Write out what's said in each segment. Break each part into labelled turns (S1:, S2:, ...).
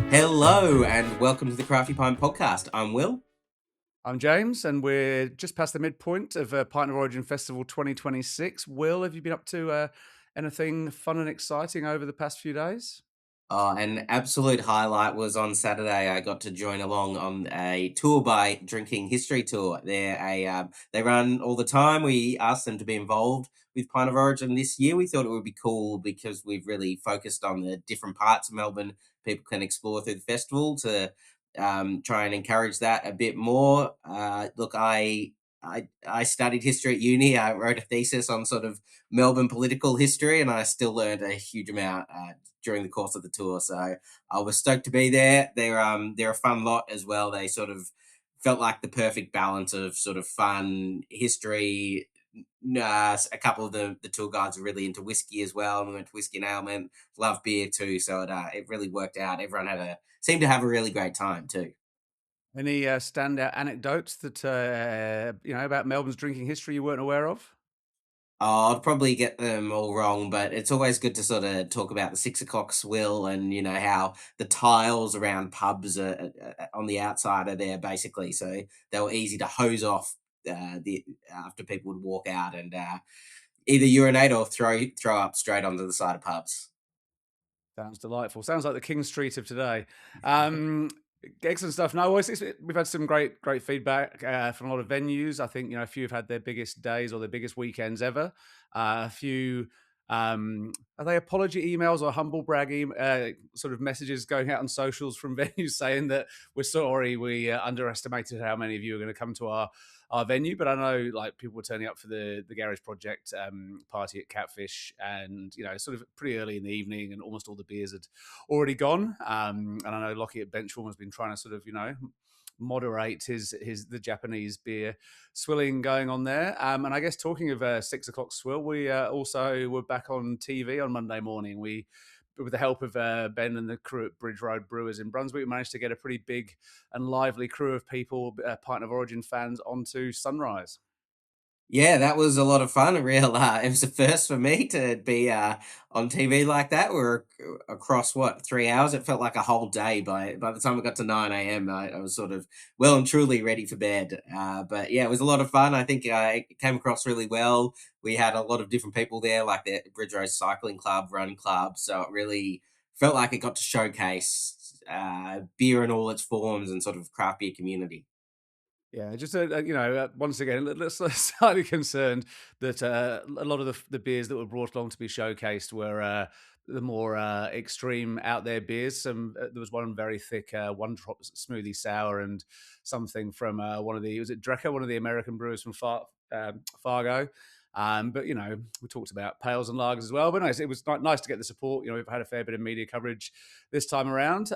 S1: Hello and welcome to the Crafty Pine podcast. I'm Will.
S2: I'm James, and we're just past the midpoint of Pint of Origin Festival 2026. Will, have you been up to anything fun and exciting over the past few days?
S1: An absolute highlight was on Saturday. I got to join along on a tour by Drinking History Tour. They run all the time. We asked them to be involved with Pint of Origin this year. We thought it would be cool because we've really focused on the different parts of Melbourne people can explore through the festival to try and encourage that a bit more. I studied history at uni. I wrote a thesis on sort of Melbourne political history, and I still learned a huge amount during the course of the tour. So I was stoked to be there. They're a fun lot as well. They sort of felt like the perfect balance of sort of fun history. A couple of the tour guides are really into whiskey as well, and we went to Whiskey and Ailment. Love beer too, so it really worked out. Everyone seemed to have a really great time too.
S2: Any standout anecdotes that about Melbourne's drinking history you weren't aware of?
S1: Oh, I'd probably get them all wrong, but it's always good to sort of talk about the 6 o'clock swill and how the tiles around pubs on the outside are there basically, so they were easy to hose off the after people would walk out and either urinate or throw up straight onto the side of pubs.
S2: Sounds delightful. Sounds like the King Street of today. Um, Excellent stuff. No, we've had some great feedback from a lot of venues. I think a few have had their biggest days or their biggest weekends ever. A few are they apology emails or humble brag sort of messages going out on socials from venues saying that we're sorry we underestimated how many of you are going to come to our venue. But I know like people were turning up for the Garage Project party at Catfish, and sort of pretty early in the evening, and almost all the beers had already gone. And I know Lockie at Benchwarm has been trying to sort of moderate the Japanese beer swilling going on there. And I guess talking of 6 o'clock swill, we also were back on TV on Monday morning. We, with the help of Ben and the crew at Bridge Road Brewers in Brunswick, we managed to get a pretty big and lively crew of people, Pint of Origin fans, onto Sunrise.
S1: Yeah, that was a lot of fun. It was a first for me to be on TV like that. We were across what 3 hours. It felt like a whole day. By the time we got to 9 a.m., I was sort of well and truly ready for bed. But yeah, it was a lot of fun. I think it came across really well. We had a lot of different people there, like the Bridge Road Cycling Club, Run Club. So it really felt like it got to showcase beer in all its forms and sort of craft beer community.
S2: Yeah, just once again, let's slightly concerned that a lot of the beers that were brought along to be showcased were the more extreme out there beers. There was one very thick, one drop smoothie sour, and something from one of the was it Drecker, one of the American brewers from Fargo. But we talked about pails and lagers as well. But nice, it was nice to get the support. We've had a fair bit of media coverage this time around.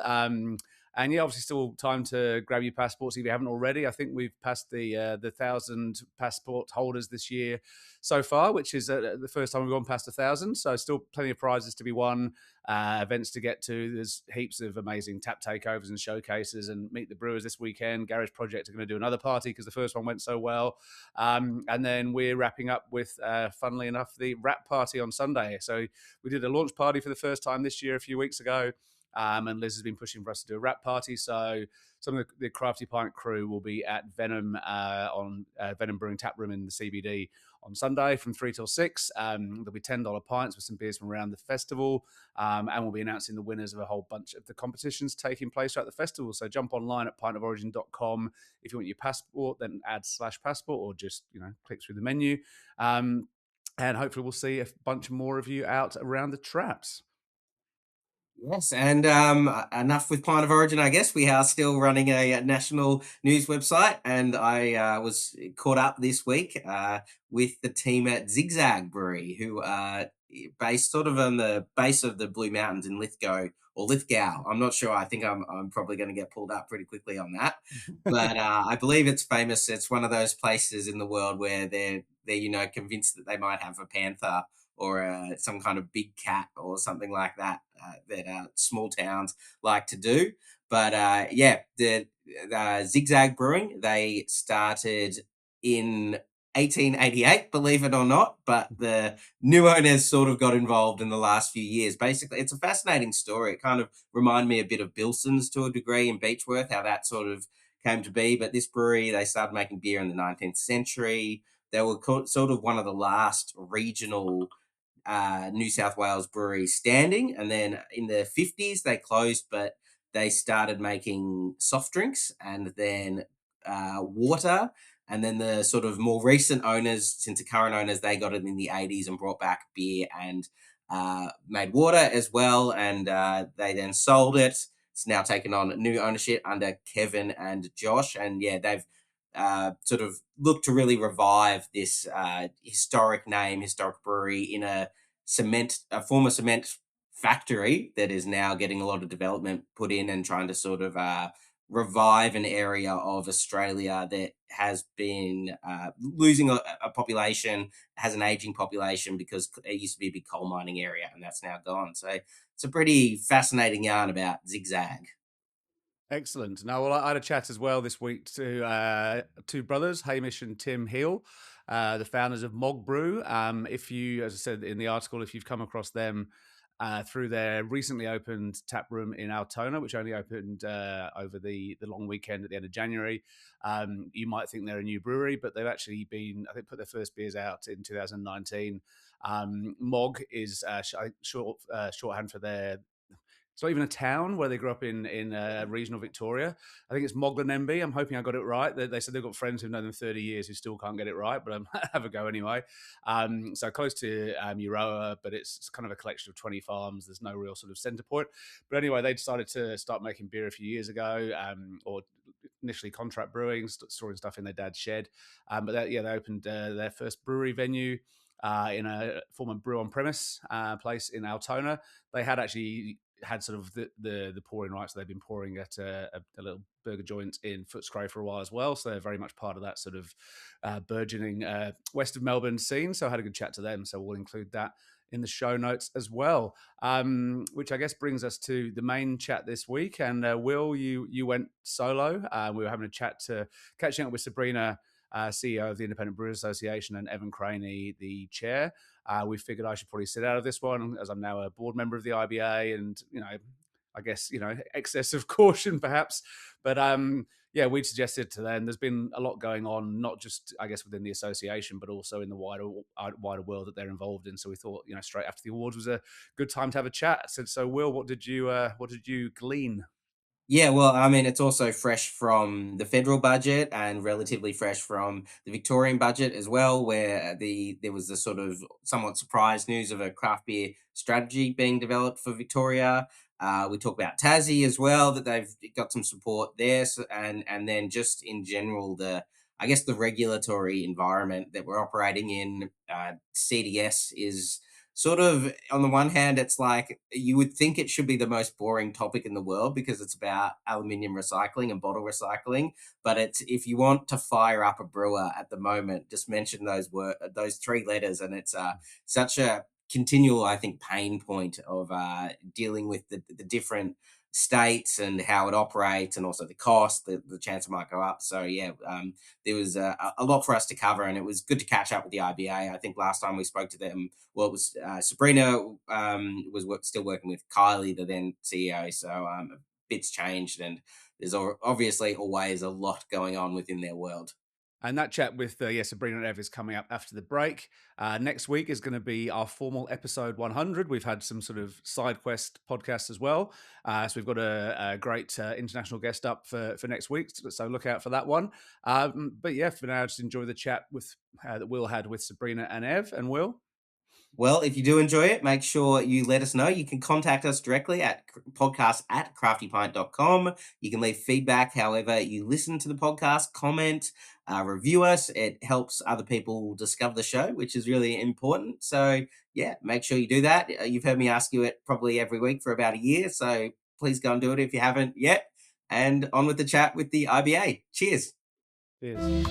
S2: And yeah, obviously, still time to grab your passports if you haven't already. I think we've passed the 1,000 passport holders this year so far, which is the first time we've gone past 1,000. So still plenty of prizes to be won, events to get to. There's heaps of amazing tap takeovers and showcases, and meet the brewers this weekend. Garage Project are going to do another party because the first one went so well. And then we're wrapping up with, funnily enough, the wrap party on Sunday. So we did a launch party for the first time this year a few weeks ago. And Liz has been pushing for us to do a wrap party. So some of the Crafty Pint crew will be at Venom on Venom Brewing Tap Room in the CBD on Sunday from 3 till 6. There'll be $10 pints with some beers from around the festival. And we'll be announcing the winners of a whole bunch of the competitions taking place throughout the festival. So jump online at pintoforigin.com. If you want your passport, then add /passport, or just, click through the menu. And hopefully we'll see a bunch more of you out around the traps.
S1: Yes, and enough with Pint of Origin. I guess we are still running a national news website, and I was caught up this week with the team at Zigzag Brewery, who are based sort of on the base of the Blue Mountains in Lithgow or Lithgow. I'm not sure. I think I'm probably going to get pulled up pretty quickly on that, but I believe it's famous. It's one of those places in the world where they're convinced that they might have a panther or some kind of big cat or something like that that small towns like to do. But the Zigzag Brewing, they started in 1888, believe it or not, but the new owners sort of got involved in the last few years. Basically, it's a fascinating story. It kind of reminded me a bit of Bilson's to a degree in Beechworth, how that sort of came to be. But this brewery, they started making beer in the 19th century. They were sort of one of the last regional New South Wales breweries standing. And then in the 50s, they closed, but they started making soft drinks and then water. And then the sort of more recent owners, since the current owners, they got it in the 80s and brought back beer and made water as well. And they then sold it. It's now taken on new ownership under Kevin and Josh. And yeah, they've sort of looked to really revive this historic brewery in a former cement factory that is now getting a lot of development put in and trying to sort of revive an area of Australia that has been losing a population, has an aging population because it used to be a big coal mining area and that's now gone. So it's a pretty fascinating yarn about Zigzag.
S2: Excellent. Now, well, I had a chat as well this week to two brothers, Hamish and Tim Hill, the founders of Mog Brew. If you, as I said in the article, if you've come across them through their recently opened tap room in Altona, which only opened over the long weekend at the end of January, you might think they're a new brewery, but they've actually been, I think, put their first beers out in 2019. Mog is shorthand for their. It's not even a town where they grew up in regional Victoria. I think it's Moglanenby. I'm hoping I got it right. They said they've got friends who've known them 30 years who still can't get it right, but have a go anyway. So close to Euroa, but it's kind of a collection of 20 farms. There's no real sort of centre point. But anyway, they decided to start making beer a few years ago, or initially contract brewing, storing stuff in their dad's shed. But they opened their first brewery venue in a former brew on premise place in Altona. They had sort of the pouring rights. So they've been pouring at a little burger joint in Footscray for a while as well. So they're very much part of that sort of burgeoning west of Melbourne scene. So I had a good chat to them. So we'll include that in the show notes as well, which I guess brings us to the main chat this week. And Will, you went solo. We were having a chat catching up with Sabrina, CEO of the Independent Brewers Association, and Evin Craney, the chair. We figured I should probably sit out of this one as I'm now a board member of the IBA, and I guess excess of caution perhaps, but we suggested to them. There's been a lot going on, not just I guess within the association, but also in the wider world that they're involved in. So we thought straight after the awards was a good time to have a chat. So Will, what did you glean?
S1: Yeah, well, I mean, it's also fresh from the federal budget and relatively fresh from the Victorian budget as well, where there was the sort of somewhat surprise news of a craft beer strategy being developed for Victoria. We talk about Tassie as well, that they've got some support there, and then just in general the regulatory environment that we're operating in. CDS is sort of, on the one hand, it's like you would think it should be the most boring topic in the world because it's about aluminium recycling and bottle recycling. But it's, if you want to fire up a brewer at the moment, just mention those three letters, and it's such a continual, I think, pain point of dealing with the different states and how it operates, and also the cost, the chance it might go up. So yeah, there was a lot for us to cover, and it was good to catch up with the IBA. I think last time we spoke to them, well, it was Sabrina was still working with Kylie, the then CEO. So a bit's changed, and there's obviously always a lot going on within their world.
S2: And that chat with Sabrina and Ev is coming up after the break. Next week is going to be our formal episode 100. We've had some sort of side quest podcasts as well. So we've got a great international guest up for next week. So look out for that one. But yeah, for now, just enjoy the chat that Will had with Sabrina and Ev. And Will?
S1: Well, if you do enjoy it, make sure you let us know. You can contact us directly at podcast@craftypint.com. You can leave feedback however you listen to the podcast, comment, review us. It helps other people discover the show, which is really important. So yeah, make sure you do that. You've heard me ask you it probably every week for about a year. So please go and do it if you haven't yet. And on with the chat with the IBA. Cheers.
S2: Cheers.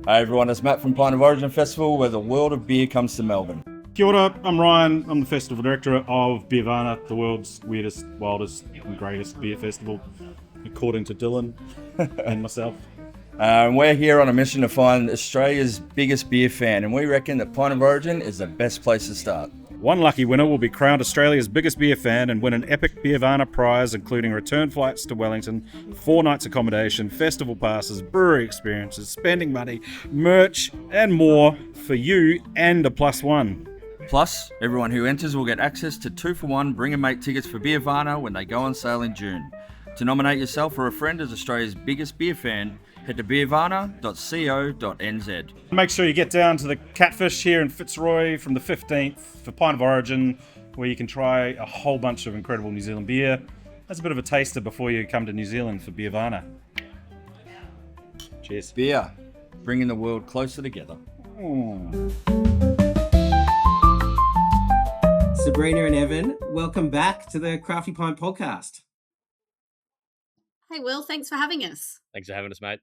S3: Hi everyone, it's Matt from Pint of Origin Festival, where the world of beer comes to Melbourne.
S4: Kia ora, I'm Ryan. I'm the festival director of Beervana, the world's weirdest, wildest and greatest beer festival, according to Dylan and myself.
S3: We're here on a mission to find Australia's biggest beer fan, and we reckon that Pint of Origin is the best place to start.
S4: One lucky winner will be crowned Australia's biggest beer fan and win an epic Beervana prize, including return flights to Wellington, 4 nights accommodation, festival passes, brewery experiences, spending money, merch, and more for you and a +1.
S3: Plus, everyone who enters will get access to 2-for-1 Bring a Mate tickets for Beervana when they go on sale in June. To nominate yourself or a friend as Australia's biggest beer fan, head to beervana.co.nz.
S4: Make sure you get down to the Catfish here in Fitzroy from the 15th for Pint of Origin, where you can try a whole bunch of incredible New Zealand beer. That's a bit of a taster before you come to New Zealand for Beervana. Cheers.
S3: Beer, bringing the world closer together.
S1: Sabrina and Evin, welcome back to the Crafty Pint podcast.
S5: Hey, Will, thanks for having us.
S6: Thanks for having us, mate.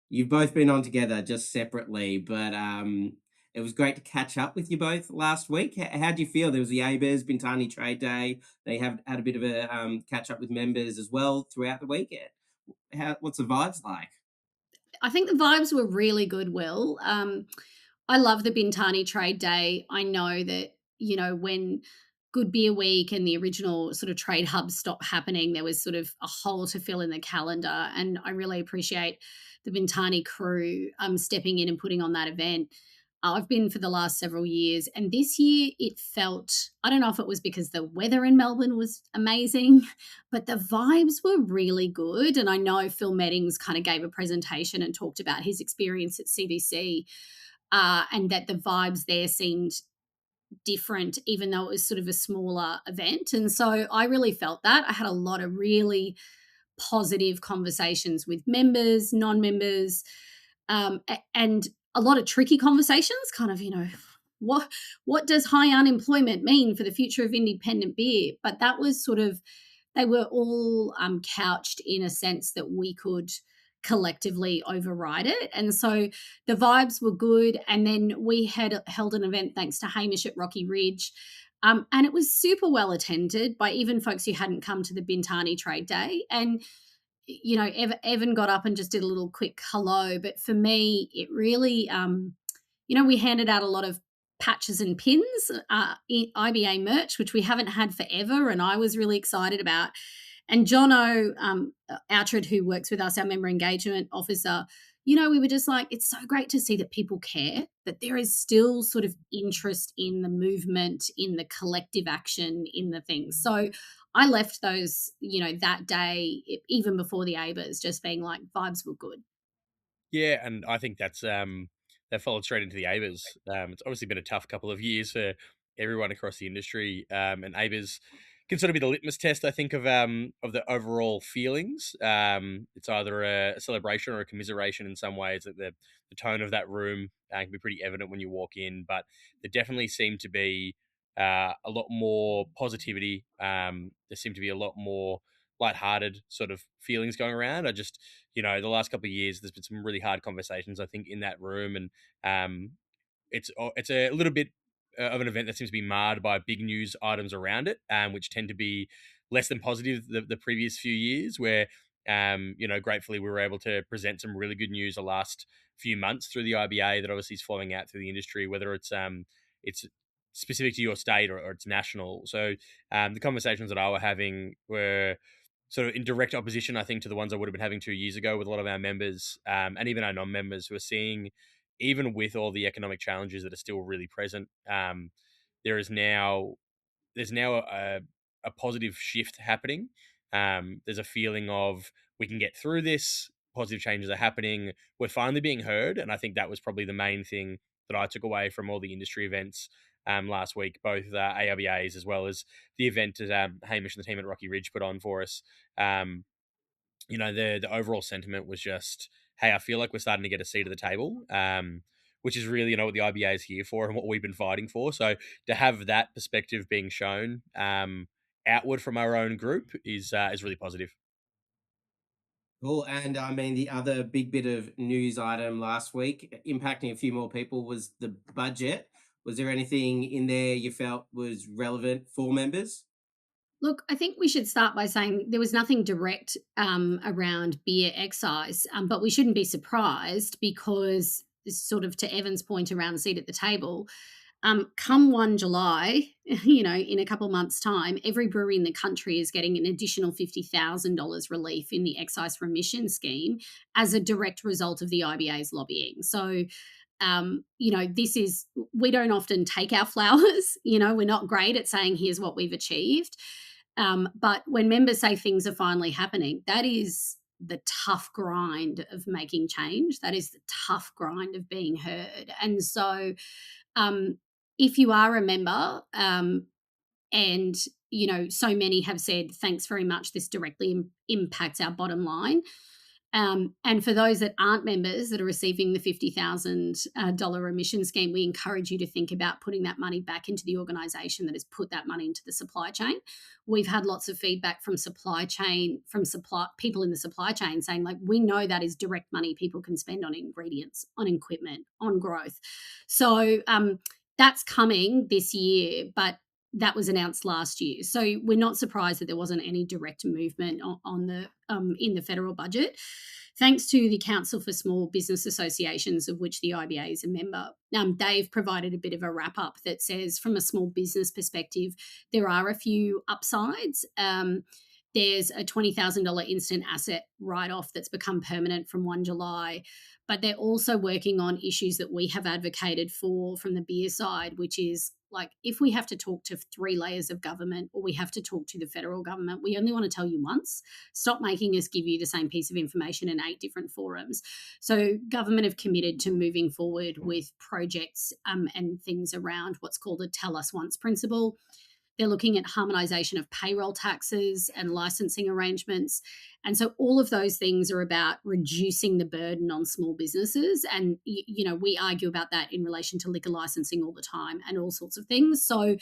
S1: You've both been on together just separately, but it was great to catch up with you both last week. How do you feel? There was the ABERS Bintani Trade Day. They have had a bit of a catch up with members as well throughout the week. What's the vibes like?
S5: I think the vibes were really good, Will. I love the Bintani Trade Day. I know that, when Good Beer Week and the original sort of trade hubs stopped happening, there was sort of a hole to fill in the calendar. And I really appreciate the Bintani crew stepping in and putting on that event. I've been for the last several years, and this year it felt, I don't know if it was because the weather in Melbourne was amazing, but the vibes were really good. And I know Phil Meddings kind of gave a presentation and talked about his experience at CBC and that the vibes there seemed different, even though it was sort of a smaller event. And so I really felt that. I had a lot of really positive conversations with members, non-members, and a lot of tricky conversations, kind of, what does high unemployment mean for the future of independent beer? But that was sort of, they were all couched in a sense that we could collectively override it. And so the vibes were good. And then we had held an event thanks to Hamish at Rocky Ridge. And it was super well attended by even folks who hadn't come to the Bintani Trade Day. And, Evan got up and just did a little quick hello. But for me, it really, we handed out a lot of patches and pins, IBA merch, which we haven't had forever. And I was really excited about. And Jono Outred, who works with us, our member engagement officer, we were just like, it's so great to see that people care, that there is still sort of interest in the movement, in the collective action, in the things. So I left those, that day, even before the ABERS, just being like, vibes were good.
S6: Yeah, and I think that's that followed straight into the ABERS. It's obviously been a tough couple of years for everyone across the industry, and ABERS can sort of be the litmus test, I think, of the overall feelings. It's either a celebration or a commiseration in some ways. That the tone of that room can be pretty evident when you walk in, but there definitely seemed to be a lot more positivity. There seemed to be a lot more lighthearted sort of feelings going around. I just, the last couple of years, there's been some really hard conversations, I think, in that room, and it's a little bit of an event that seems to be marred by big news items around it, which tend to be less than positive the previous few years, where, gratefully we were able to present some really good news the last few months through the IBA that obviously is flowing out through the industry, whether it's specific to your state or it's national. So the conversations that I were having were sort of in direct opposition, I think, to the ones I would have been having 2 years ago with a lot of our members and even our non-members who are seeing, even with all the economic challenges that are still really present, there's now a positive shift happening. There's a feeling of we can get through this. Positive changes are happening. We're finally being heard, and I think that was probably the main thing that I took away from all the industry events last week, both ARBAs as well as the event that Hamish and the team at Rocky Ridge put on for us. The overall sentiment was just, hey, I feel like we're starting to get a seat at the table, which is really, what the IBA is here for and what we've been fighting for. So to have that perspective being shown outward from our own group is really positive.
S1: Cool. And I mean, the other big bit of news item last week, impacting a few more people, was the budget. Was there anything in there you felt was relevant for members?
S5: Look, I think we should start by saying there was nothing direct around beer excise, but we shouldn't be surprised because, sort of to Evan's point around seat at the table, come 1 July, in a couple of months' time, every brewery in the country is getting an additional $50,000 relief in the excise remission scheme as a direct result of the IBA's lobbying. So, this is, we don't often take our flowers, we're not great at saying, here's what we've achieved. But when members say things are finally happening, that is the tough grind of making change. That is the tough grind of being heard. And so, if you are a member, and so many have said, thanks very much, this directly impacts our bottom line. And for those that aren't members that are receiving the $50,000 remission scheme, we encourage you to think about putting that money back into the organisation that has put that money into the supply chain. We've had lots of feedback from people in the supply chain saying, like, we know that is direct money people can spend on ingredients, on equipment, on growth. So that's coming this year, but that was announced last year. So we're not surprised that there wasn't any direct movement on the in the federal budget. Thanks to the Council for Small Business Associations, of which the IBA is a member, they've provided a bit of a wrap-up that says, from a small business perspective, there are a few upsides. There's a $20,000 instant asset write-off that's become permanent from 1 July. But they're also working on issues that we have advocated for from the beer side, which is, like, if we have to talk to 3 layers of government or we have to talk to the federal government, we only want to tell you once. Stop making us give you the same piece of information in 8 different forums. So government have committed to moving forward with projects and things around what's called a tell us once principle. They're looking at harmonisation of payroll taxes and licensing arrangements. And so all of those things are about reducing the burden on small businesses. And, we argue about that in relation to liquor licensing all the time and all sorts of things. So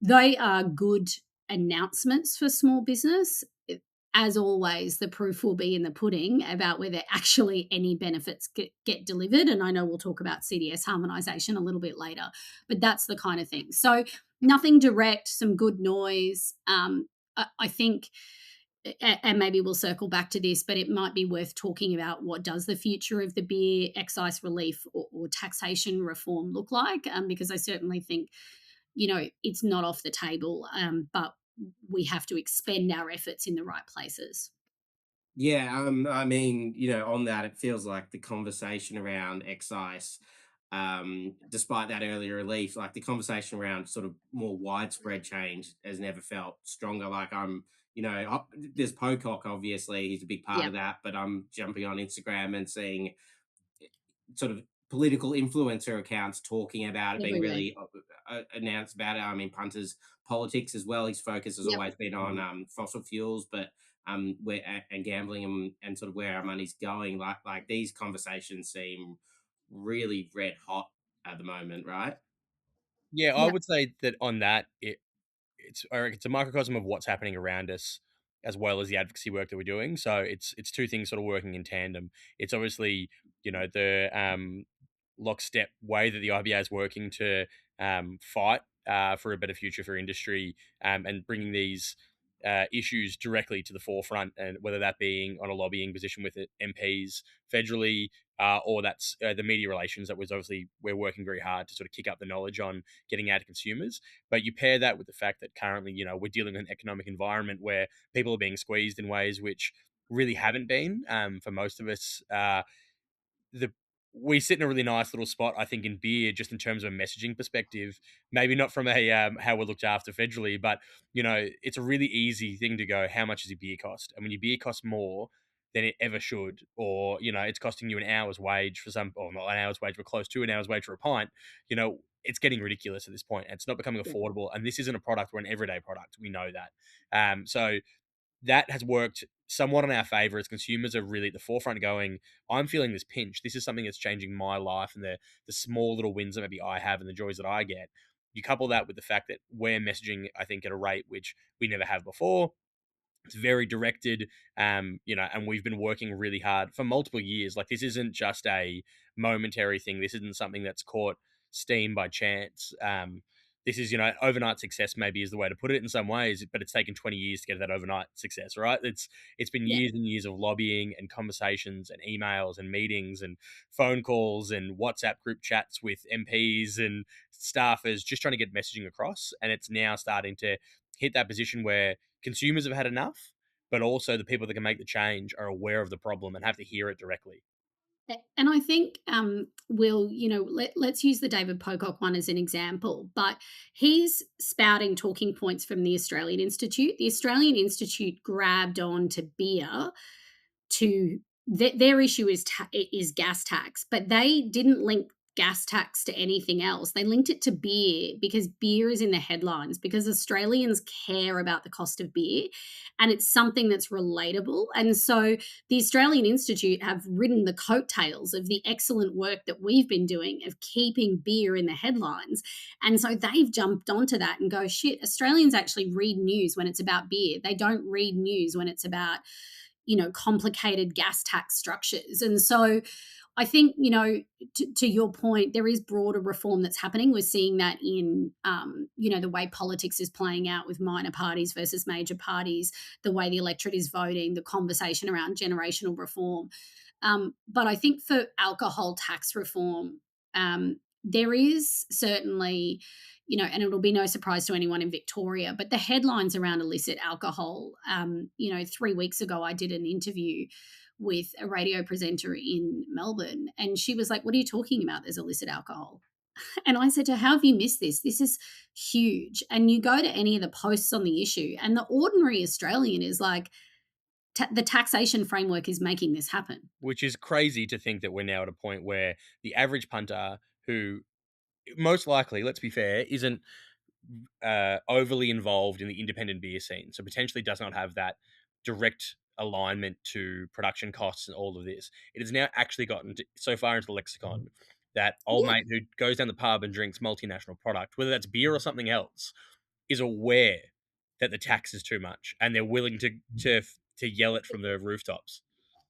S5: they are good announcements for small business. As always, the proof will be in the pudding about whether actually any benefits get delivered. And I know we'll talk about CDS harmonisation a little bit later, but that's the kind of thing. So nothing direct, some good noise. I think, and maybe we'll circle back to this, but it might be worth talking about what does the future of the beer excise relief or taxation reform look like, because I certainly think, it's not off the table, but we have to expend our efforts in the right places.
S1: Yeah, I mean, on that, it feels like the conversation around excise, despite that early relief, like the conversation around sort of more widespread change has never felt stronger. Like there's Pocock, obviously, he's a big part
S5: Yeah.
S1: of that, but I'm jumping on Instagram and seeing sort of political influencer accounts talking about it, being
S5: Everywhere.
S1: really announced about it. I mean, Punter's politics as well. His focus has
S5: Yep.
S1: always been on fossil fuels, but where and gambling and sort of where our money's going. Like these conversations seem really red hot at the moment, right?
S6: Yeah, I
S5: Yep.
S6: would say that on that, I reckon it's a microcosm of what's happening around us, as well as the advocacy work that we're doing. So it's 2 things sort of working in tandem. It's obviously the lockstep way that the IBA is working to fight for a better future for industry, and bringing these issues directly to the forefront, and whether that being on a lobbying position with MPs federally, or that's the media relations that was obviously we're working very hard to sort of kick up the knowledge on getting out to consumers. But you pair that with the fact that currently, we're dealing with an economic environment where people are being squeezed in ways which really haven't been, for most of us. The We sit in a really nice little spot, I think, in beer, just in terms of a messaging perspective. Maybe not from a how we're looked after federally, but it's a really easy thing to go, how much does your beer cost? And when your beer costs more than it ever should, or it's costing you an hour's wage for some, or not an hour's wage, but close to an hour's wage for a pint, it's getting ridiculous at this point. And it's not becoming
S5: Yeah.
S6: affordable. And this isn't a product or an everyday product. We know that. So that has worked somewhat in our favor as consumers are really at the forefront going, I'm feeling this pinch. This is something that's changing my life, and the small little wins that maybe I have and the joys that I get. You couple that with the fact that we're messaging, I think, at a rate which we never have before. It's very directed, and we've been working really hard for multiple years. Like, this isn't just a momentary thing. This isn't something that's caught steam by chance. this is, overnight success maybe is the way to put it in some ways, but it's taken 20 years to get that overnight success, right? It's been
S5: Yeah.
S6: years and years of lobbying and conversations and emails and meetings and phone calls and WhatsApp group chats with MPs and staffers just trying to get messaging across. And it's now starting to hit that position where consumers have had enough, but also the people that can make the change are aware of the problem and have to hear it directly.
S5: And I think, Will, let's use the David Pocock one as an example, but he's spouting talking points from the Australian Institute. The Australian Institute grabbed on to beer to their issue is gas tax, but they didn't link gas tax to anything else. They linked it to beer because beer is in the headlines, because Australians care about the cost of beer and it's something that's relatable. And so the Australian Institute have ridden the coattails of the excellent work that we've been doing of keeping beer in the headlines. And so they've jumped onto that and go, shit, Australians actually read news when it's about beer. They don't read news when it's about complicated gas tax structures. And so I think, to your point, there is broader reform that's happening. We're seeing that in, the way politics is playing out with minor parties versus major parties, the way the electorate is voting, the conversation around generational reform. But I think for alcohol tax reform, there is certainly, and it'll be no surprise to anyone in Victoria, but the headlines around illicit alcohol, 3 weeks ago, I did an interview with a radio presenter in Melbourne, and she was like, what are you talking about? There's illicit alcohol. And I said to her, how have you missed this? This is huge. And you go to any of the posts on the issue, and the ordinary Australian is like, the taxation framework is making this happen.
S6: Which is crazy to think that we're now at a point where the average punter, who most likely, let's be fair, isn't overly involved in the independent beer scene, so potentially does not have that direct alignment to production costs and all of this. It has now actually gotten so far into the lexicon that old mate who goes down the pub and drinks multinational product, whether that's beer or something else, is aware that the tax is too much and they're willing to yell it from the rooftops.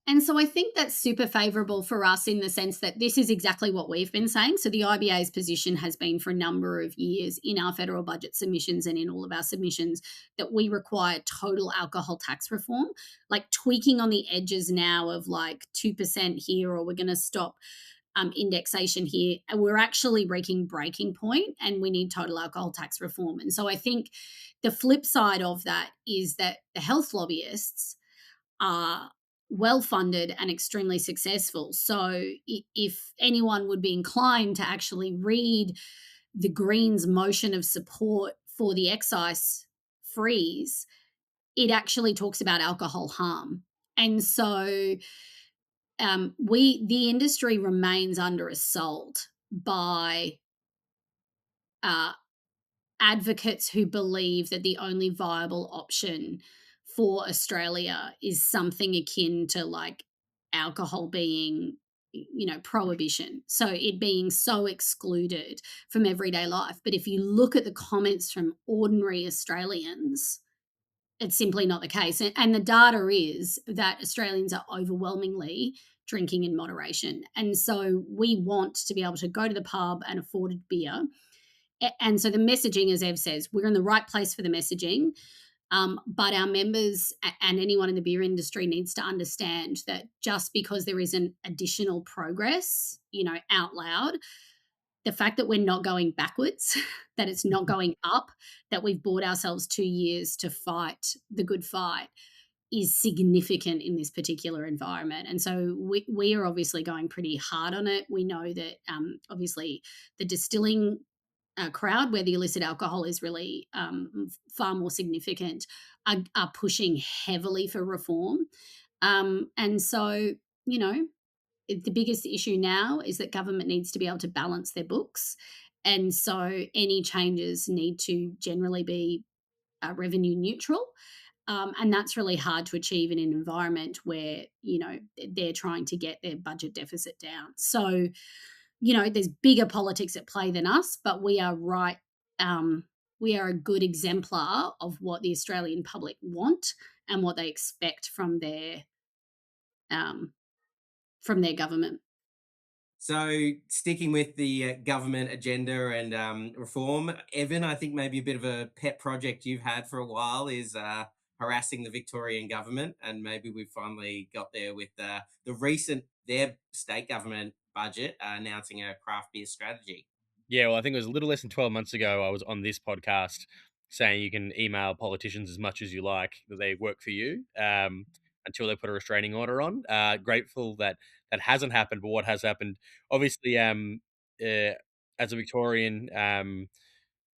S5: And so I think that's super favourable for us in the sense that this is exactly what we've been saying. So the IBA's position has been for a number of years in our federal budget submissions and in all of our submissions that we require total alcohol tax reform, like tweaking on the edges now of like 2% here, or we're going to stop indexation here. And we're actually reaching breaking point and we need total alcohol tax reform. And so I think the flip side of that is that the health lobbyists are well-funded and extremely successful. So if anyone would be inclined to actually read the Greens' motion of support for the excise freeze, it actually talks about alcohol harm. And so the industry remains under assault by advocates who believe that the only viable option for Australia is something akin to like alcohol being, prohibition. So it being so excluded from everyday life. But if you look at the comments from ordinary Australians, it's simply not the case. And the data is that Australians are overwhelmingly drinking in moderation. And so we want to be able to go to the pub and afford a beer. And so the messaging, as Ev says, we're in the right place for the messaging. But our members and anyone in the beer industry needs to understand that just because there isn't additional progress, out loud, the fact that we're not going backwards, that it's not going up, that we've bought ourselves 2 years to fight the good fight is significant in this particular environment. And so we are obviously going pretty hard on it. We know that obviously the distilling crowd, where the illicit alcohol is really far more significant, are pushing heavily for reform. And so, the biggest issue now is that government needs to be able to balance their books. And so any changes need to generally be revenue neutral. And that's really hard to achieve in an environment where, they're trying to get their budget deficit down. So, there's bigger politics at play than us, but we are right. We are a good exemplar of what the Australian public want and what they expect from their government.
S1: So, sticking with the government agenda and reform, Evan, I think maybe a bit of a pet project you've had for a while is harassing the Victorian government, and maybe we've finally got there with their state government budget announcing a craft beer strategy.
S6: Yeah, well, I think it was a little less than 12 months ago, I was on this podcast saying you can email politicians as much as you like, that they work for you, until they put a restraining order on. Grateful that that hasn't happened, but what has happened, obviously, uh, as a Victorian,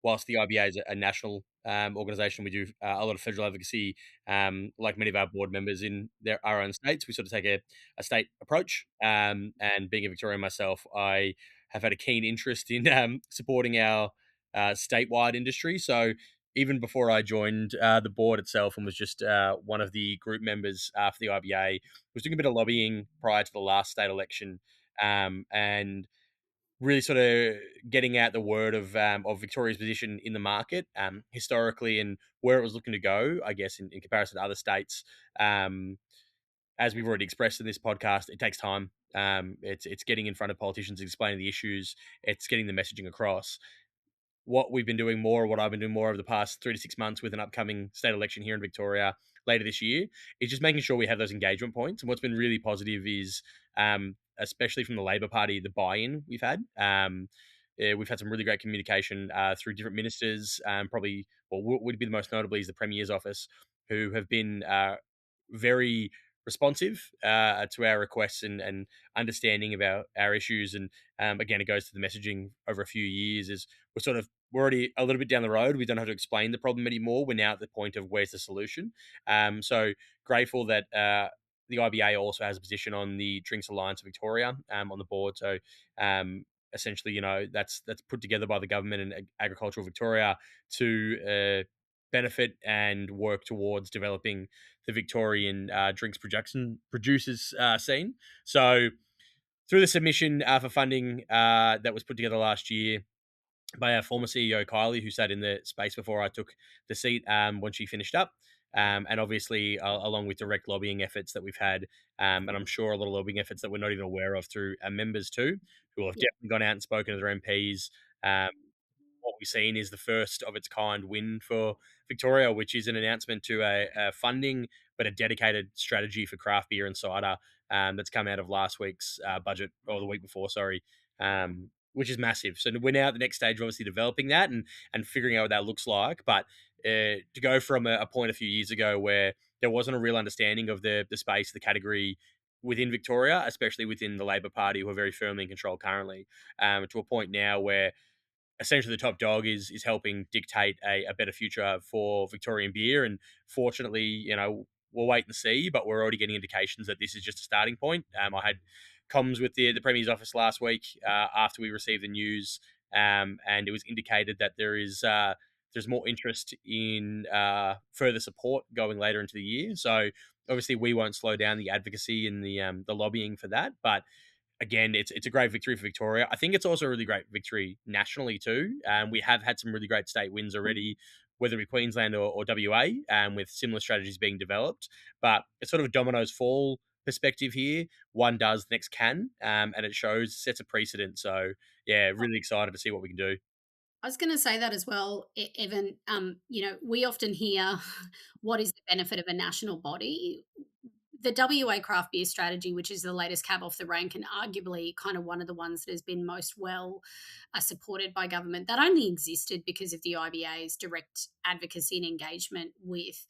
S6: whilst the IBA is a national organisation, we do a lot of federal advocacy. Like many of our board members in our own states, we sort of take a state approach. And being a Victorian myself, I have had a keen interest in supporting our statewide industry. So even before I joined the board itself and was just one of the group members for the IBA, was doing a bit of lobbying prior to the last state election, and really sort of getting out the word of Victoria's position in the market, historically, and where it was looking to go, I guess, in comparison to other states. Um, as we've already expressed in this podcast, it takes time. It's getting in front of politicians, explaining the issues, it's getting the messaging across. What we've been doing more, what I've been doing more over the past 3 to 6 months with an upcoming state election here in Victoria later this year, is just making sure we have those engagement points. And what's been really positive is, especially from the Labor Party, the buy-in we've had. We've had some really great communication through different ministers. Probably, well, what would be the most notably is the Premier's office, who have been very responsive to our requests and understanding about our issues. And again, it goes to the messaging over a few years. Is we're already a little bit down the road. We don't have to explain the problem anymore. We're now at the point of where's the solution. So grateful that the IBA also has a position on the Drinks Alliance of Victoria on the board. So essentially, that's put together by the government and Agricultural Victoria to benefit and work towards developing the Victorian drinks producers scene. So through the submission for funding that was put together last year by our former CEO Kylie, who sat in the space before I took the seat when she finished up. And obviously, along with direct lobbying efforts that we've had, and I'm sure a lot of lobbying efforts that we're not even aware of through our members too, who have
S5: Yeah.
S6: definitely gone out and spoken to their MPs. What we've seen is the first of its kind win for Victoria, which is an announcement to a funding but a dedicated strategy for craft beer and cider that's come out of last week's budget, or the week before, sorry, which is massive. So we're now at the next stage, obviously developing that and figuring out what that looks like. But to go from a point a few years ago where there wasn't a real understanding of the space, the category within Victoria, especially within the Labor Party, who are very firmly in control currently, to a point now where essentially the top dog is helping dictate a better future for Victorian beer. And fortunately, we'll wait and see, but we're already getting indications that this is just a starting point. I had comms with the Premier's office last week after we received the news, and it was indicated that there's more interest in further support going later into the year. So obviously we won't slow down the advocacy and the lobbying for that, but again, it's a great victory for Victoria. I think it's also a really great victory nationally too. We have had some really great state wins already, whether it be Queensland or WA, with similar strategies being developed. But it's sort of a dominoes fall perspective here. One does, the next can, and it sets a precedent. So yeah, really excited to see what we can do.
S5: I was going to say that as well, Evan. We often hear what is the benefit of a national body. The WA craft beer strategy, which is the latest cab off the rank and arguably kind of one of the ones that has been most well supported by government, that only existed because of the IBA's direct advocacy and engagement with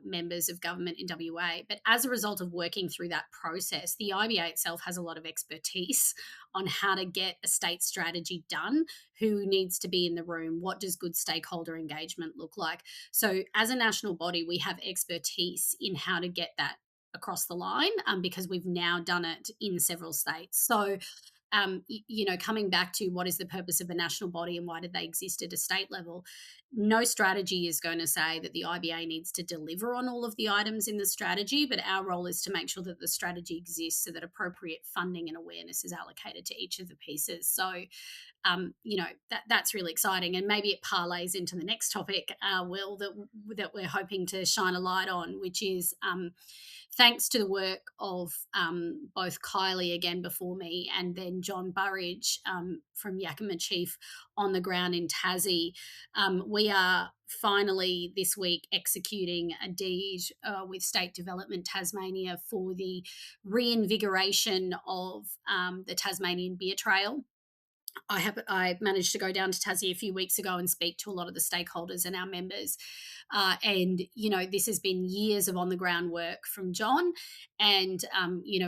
S5: members of government in WA. But as a result of working through that process, the IBA itself has a lot of expertise on how to get a state strategy done, who needs to be in the room, what does good stakeholder engagement look like. So as a national body, we have expertise in how to get that across the line because we've now done it in several states. So coming back to what is the purpose of a national body and why did they exist at a state level, no strategy is going to say that the IBA needs to deliver on all of the items in the strategy, but our role is to make sure that the strategy exists so that appropriate funding and awareness is allocated to each of the pieces. So that's really exciting, and maybe it parlays into the next topic, Will, that we're hoping to shine a light on, which is thanks to the work of both Kylie again before me and then John Burridge from Yakima Chief on the ground in Tassie. We are finally this week executing a deed with State Development Tasmania for the reinvigoration of the Tasmanian Beer Trail. I managed to go down to Tassie a few weeks ago and speak to a lot of the stakeholders and our members. And, this has been years of on-the-ground work from John. And,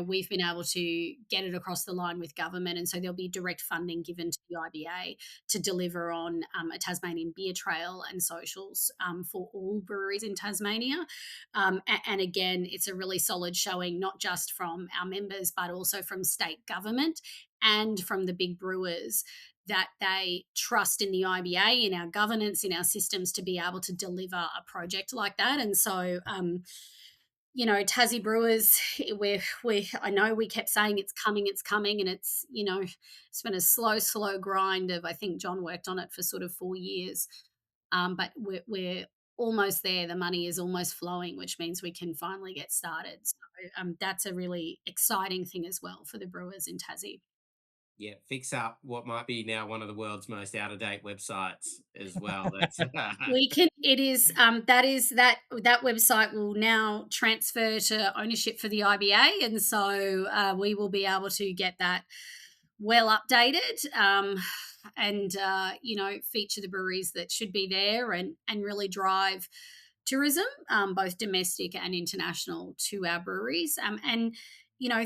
S5: we've been able to get it across the line with government. And so there'll be direct funding given to the IBA to deliver on a Tasmanian beer trail and socials for all breweries in Tasmania. And again, it's a really solid showing, not just from our members, but also from state government and from the big brewers, that they trust in the IBA, in our governance, in our systems to be able to deliver a project like that. And so, Tassie brewers, I know we kept saying it's coming, and it's been a slow grind of, I think John worked on it for sort of 4 years, but we're almost there. The money is almost flowing, which means we can finally get started. So that's a really exciting thing as well for the brewers in Tassie.
S1: Yeah, fix up what might be now one of the world's most out-of-date websites as well. That's
S5: we can. It is that website will now transfer to ownership for the IBA, and so we will be able to get that well updated, and feature the breweries that should be there, and really drive tourism, both domestic and international, to our breweries, and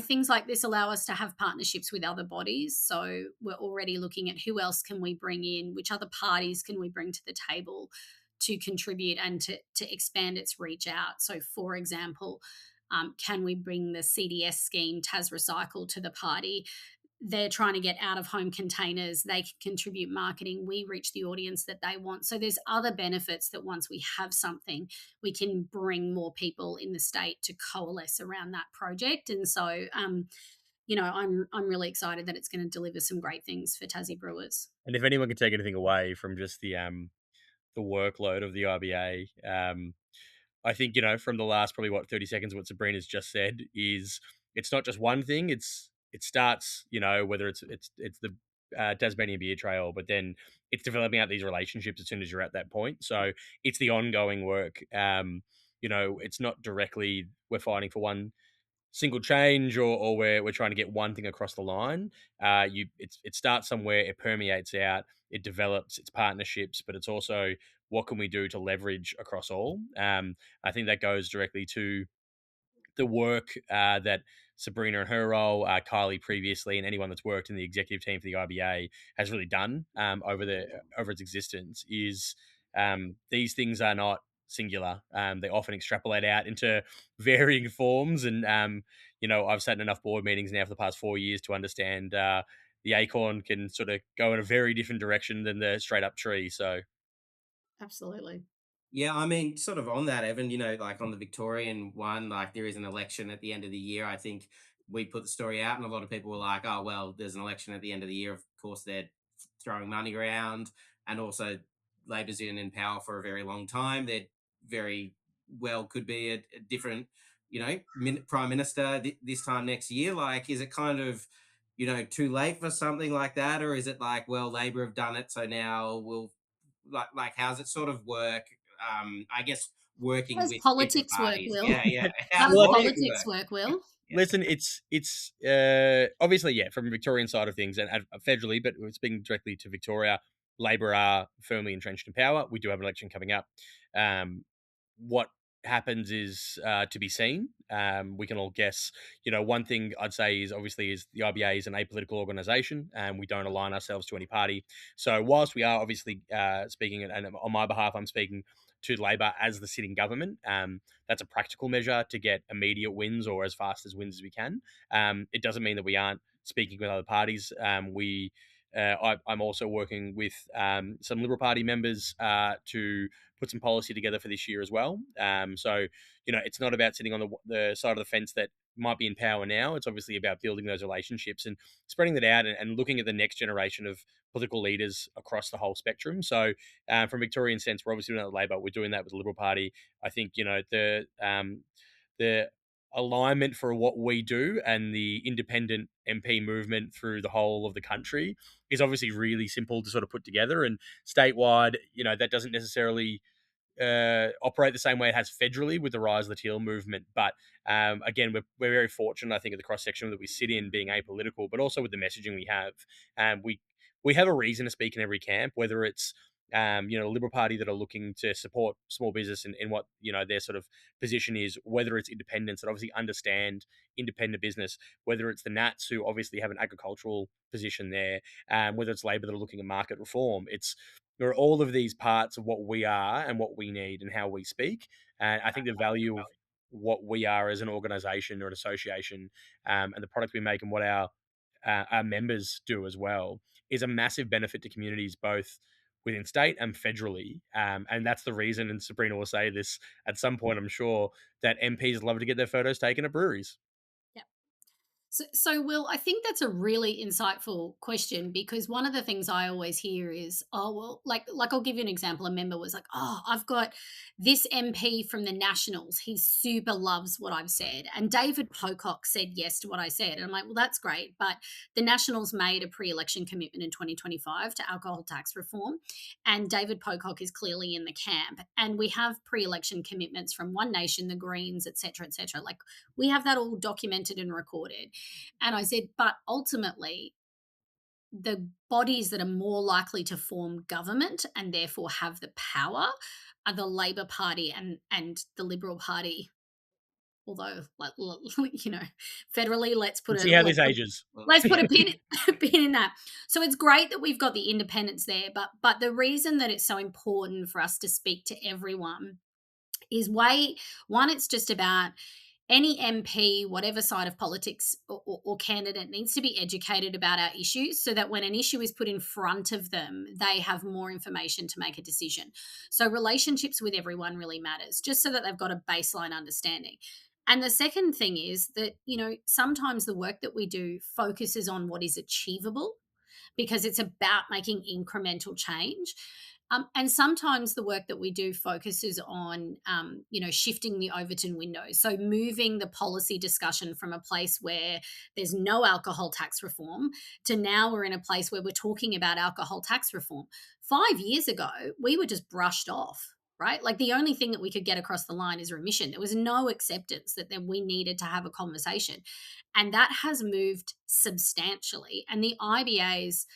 S5: things like this allow us to have partnerships with other bodies. So we're already looking at who else can we bring in, which other parties can we bring to the table to contribute and to expand its reach out. So, for example, can we bring the CDS scheme, Tas Recycle, to the party? They're trying to get out of home containers. They can contribute marketing. We reach the audience that they want. So there's other benefits that once we have something, we can bring more people in the state to coalesce around that project. And so, I'm really excited that it's going to deliver some great things for Tassie brewers.
S6: And if anyone can take anything away from just the workload of the IBA, I think, from the last probably 30 seconds, what Sabrina's just said is it's not just one thing. It starts, whether it's the Tasmanian Beer Trail, but then it's developing out these relationships as soon as you're at that point. So it's the ongoing work. It's not directly we're fighting for one single change or we're trying to get one thing across the line. It starts somewhere, it permeates out, it develops, its partnerships, but it's also what can we do to leverage across all. I think that goes directly to the work that Sabrina and her role, Kylie previously, and anyone that's worked in the executive team for the IBA has really done over its existence. Is these things are not singular. They often extrapolate out into varying forms, and I've sat in enough board meetings now for the past 4 years to understand the acorn can sort of go in a very different direction than the straight up tree. So,
S5: absolutely.
S1: Yeah, I mean, sort of on that, Evan, like on the Victorian one, like there is an election at the end of the year. I think we put the story out and a lot of people were like, oh, well, there's an election at the end of the year. Of course, they're throwing money around, and also Labor's been in power for a very long time. There very well could be a different, prime minister this time next year. Like, is it kind of, too late for something like that? Or is it like, well, Labor have done it, so now we'll, like how's it sort of work? I guess working with
S5: politics work,
S1: parties.
S5: Will.
S1: Yeah.
S5: How does politics work, Will?
S6: Yeah. Listen, it's obviously, from the Victorian side of things and federally, but speaking directly to Victoria, Labor are firmly entrenched in power. We do have an election coming up. What happens is to be seen. We can all guess. One thing I'd say is obviously is the IBA is an apolitical organisation, and we don't align ourselves to any party. So whilst we are obviously speaking, and on my behalf, I'm speaking to Labor as the sitting government. That's a practical measure to get immediate wins or as fast as wins as we can. It doesn't mean that we aren't speaking with other parties. I'm also working with some Liberal Party members to put some policy together for this year as well. So, it's not about sitting on the side of the fence that might be in power now. It's obviously about building those relationships and spreading that out and looking at the next generation of political leaders across the whole spectrum. So from Victorian sense, we're obviously doing that with Labor. We're doing that with the Liberal Party. I think, the alignment for what we do and the independent MP movement through the whole of the country is obviously really simple to sort of put together. And statewide, that doesn't necessarily operate the same way it has federally with the Rise of the Teal movement. But again, we're very fortunate, I think, at the cross-section that we sit in, being apolitical, but also with the messaging we have. We have a reason to speak in every camp, whether it's a Liberal Party that are looking to support small business in what their sort of position is, whether it's independents that obviously understand independent business, whether it's the Nats who obviously have an agricultural position there, whether it's Labor that are looking at market reform. There are all of these parts of what we are and what we need and how we speak. And I think the value of what we are as an organisation or an association, and the product we make and what our members do as well, is a massive benefit to communities both within state and federally. And that's the reason, and Sabrina will say this at some point, I'm sure, that MPs love to get their photos taken at breweries.
S5: So, Will, I think that's a really insightful question, because one of the things I always hear is, oh, well, like I'll give you an example. A member was like, oh, I've got this MP from the Nationals. He super loves what I've said. And David Pocock said yes to what I said. And I'm like, well, that's great. But the Nationals made a pre-election commitment in 2025 to alcohol tax reform. And David Pocock is clearly in the camp. And we have pre-election commitments from One Nation, the Greens, et cetera, et cetera. Like, we have that all documented and recorded. And I said, but ultimately, the bodies that are more likely to form government and therefore have the power are the Labor Party and the Liberal Party. Although, federally, let's put
S6: see how this ages.
S5: Let's put a pin in that. So it's great that we've got the independents there, but the reason that it's so important for us to speak to everyone is one, it's just about any MP, whatever side of politics or candidate, needs to be educated about our issues so that when an issue is put in front of them, they have more information to make a decision. So relationships with everyone really matters, just so that they've got a baseline understanding. And the second thing is that, sometimes the work that we do focuses on what is achievable, because it's about making incremental change. And sometimes the work that we do focuses on, shifting the Overton window. So moving the policy discussion from a place where there's no alcohol tax reform to now we're in a place where we're talking about alcohol tax reform. 5 years ago, we were just brushed off, right? Like, the only thing that we could get across the line is remission. There was no acceptance that we needed to have a conversation. And that has moved substantially. And the IBA's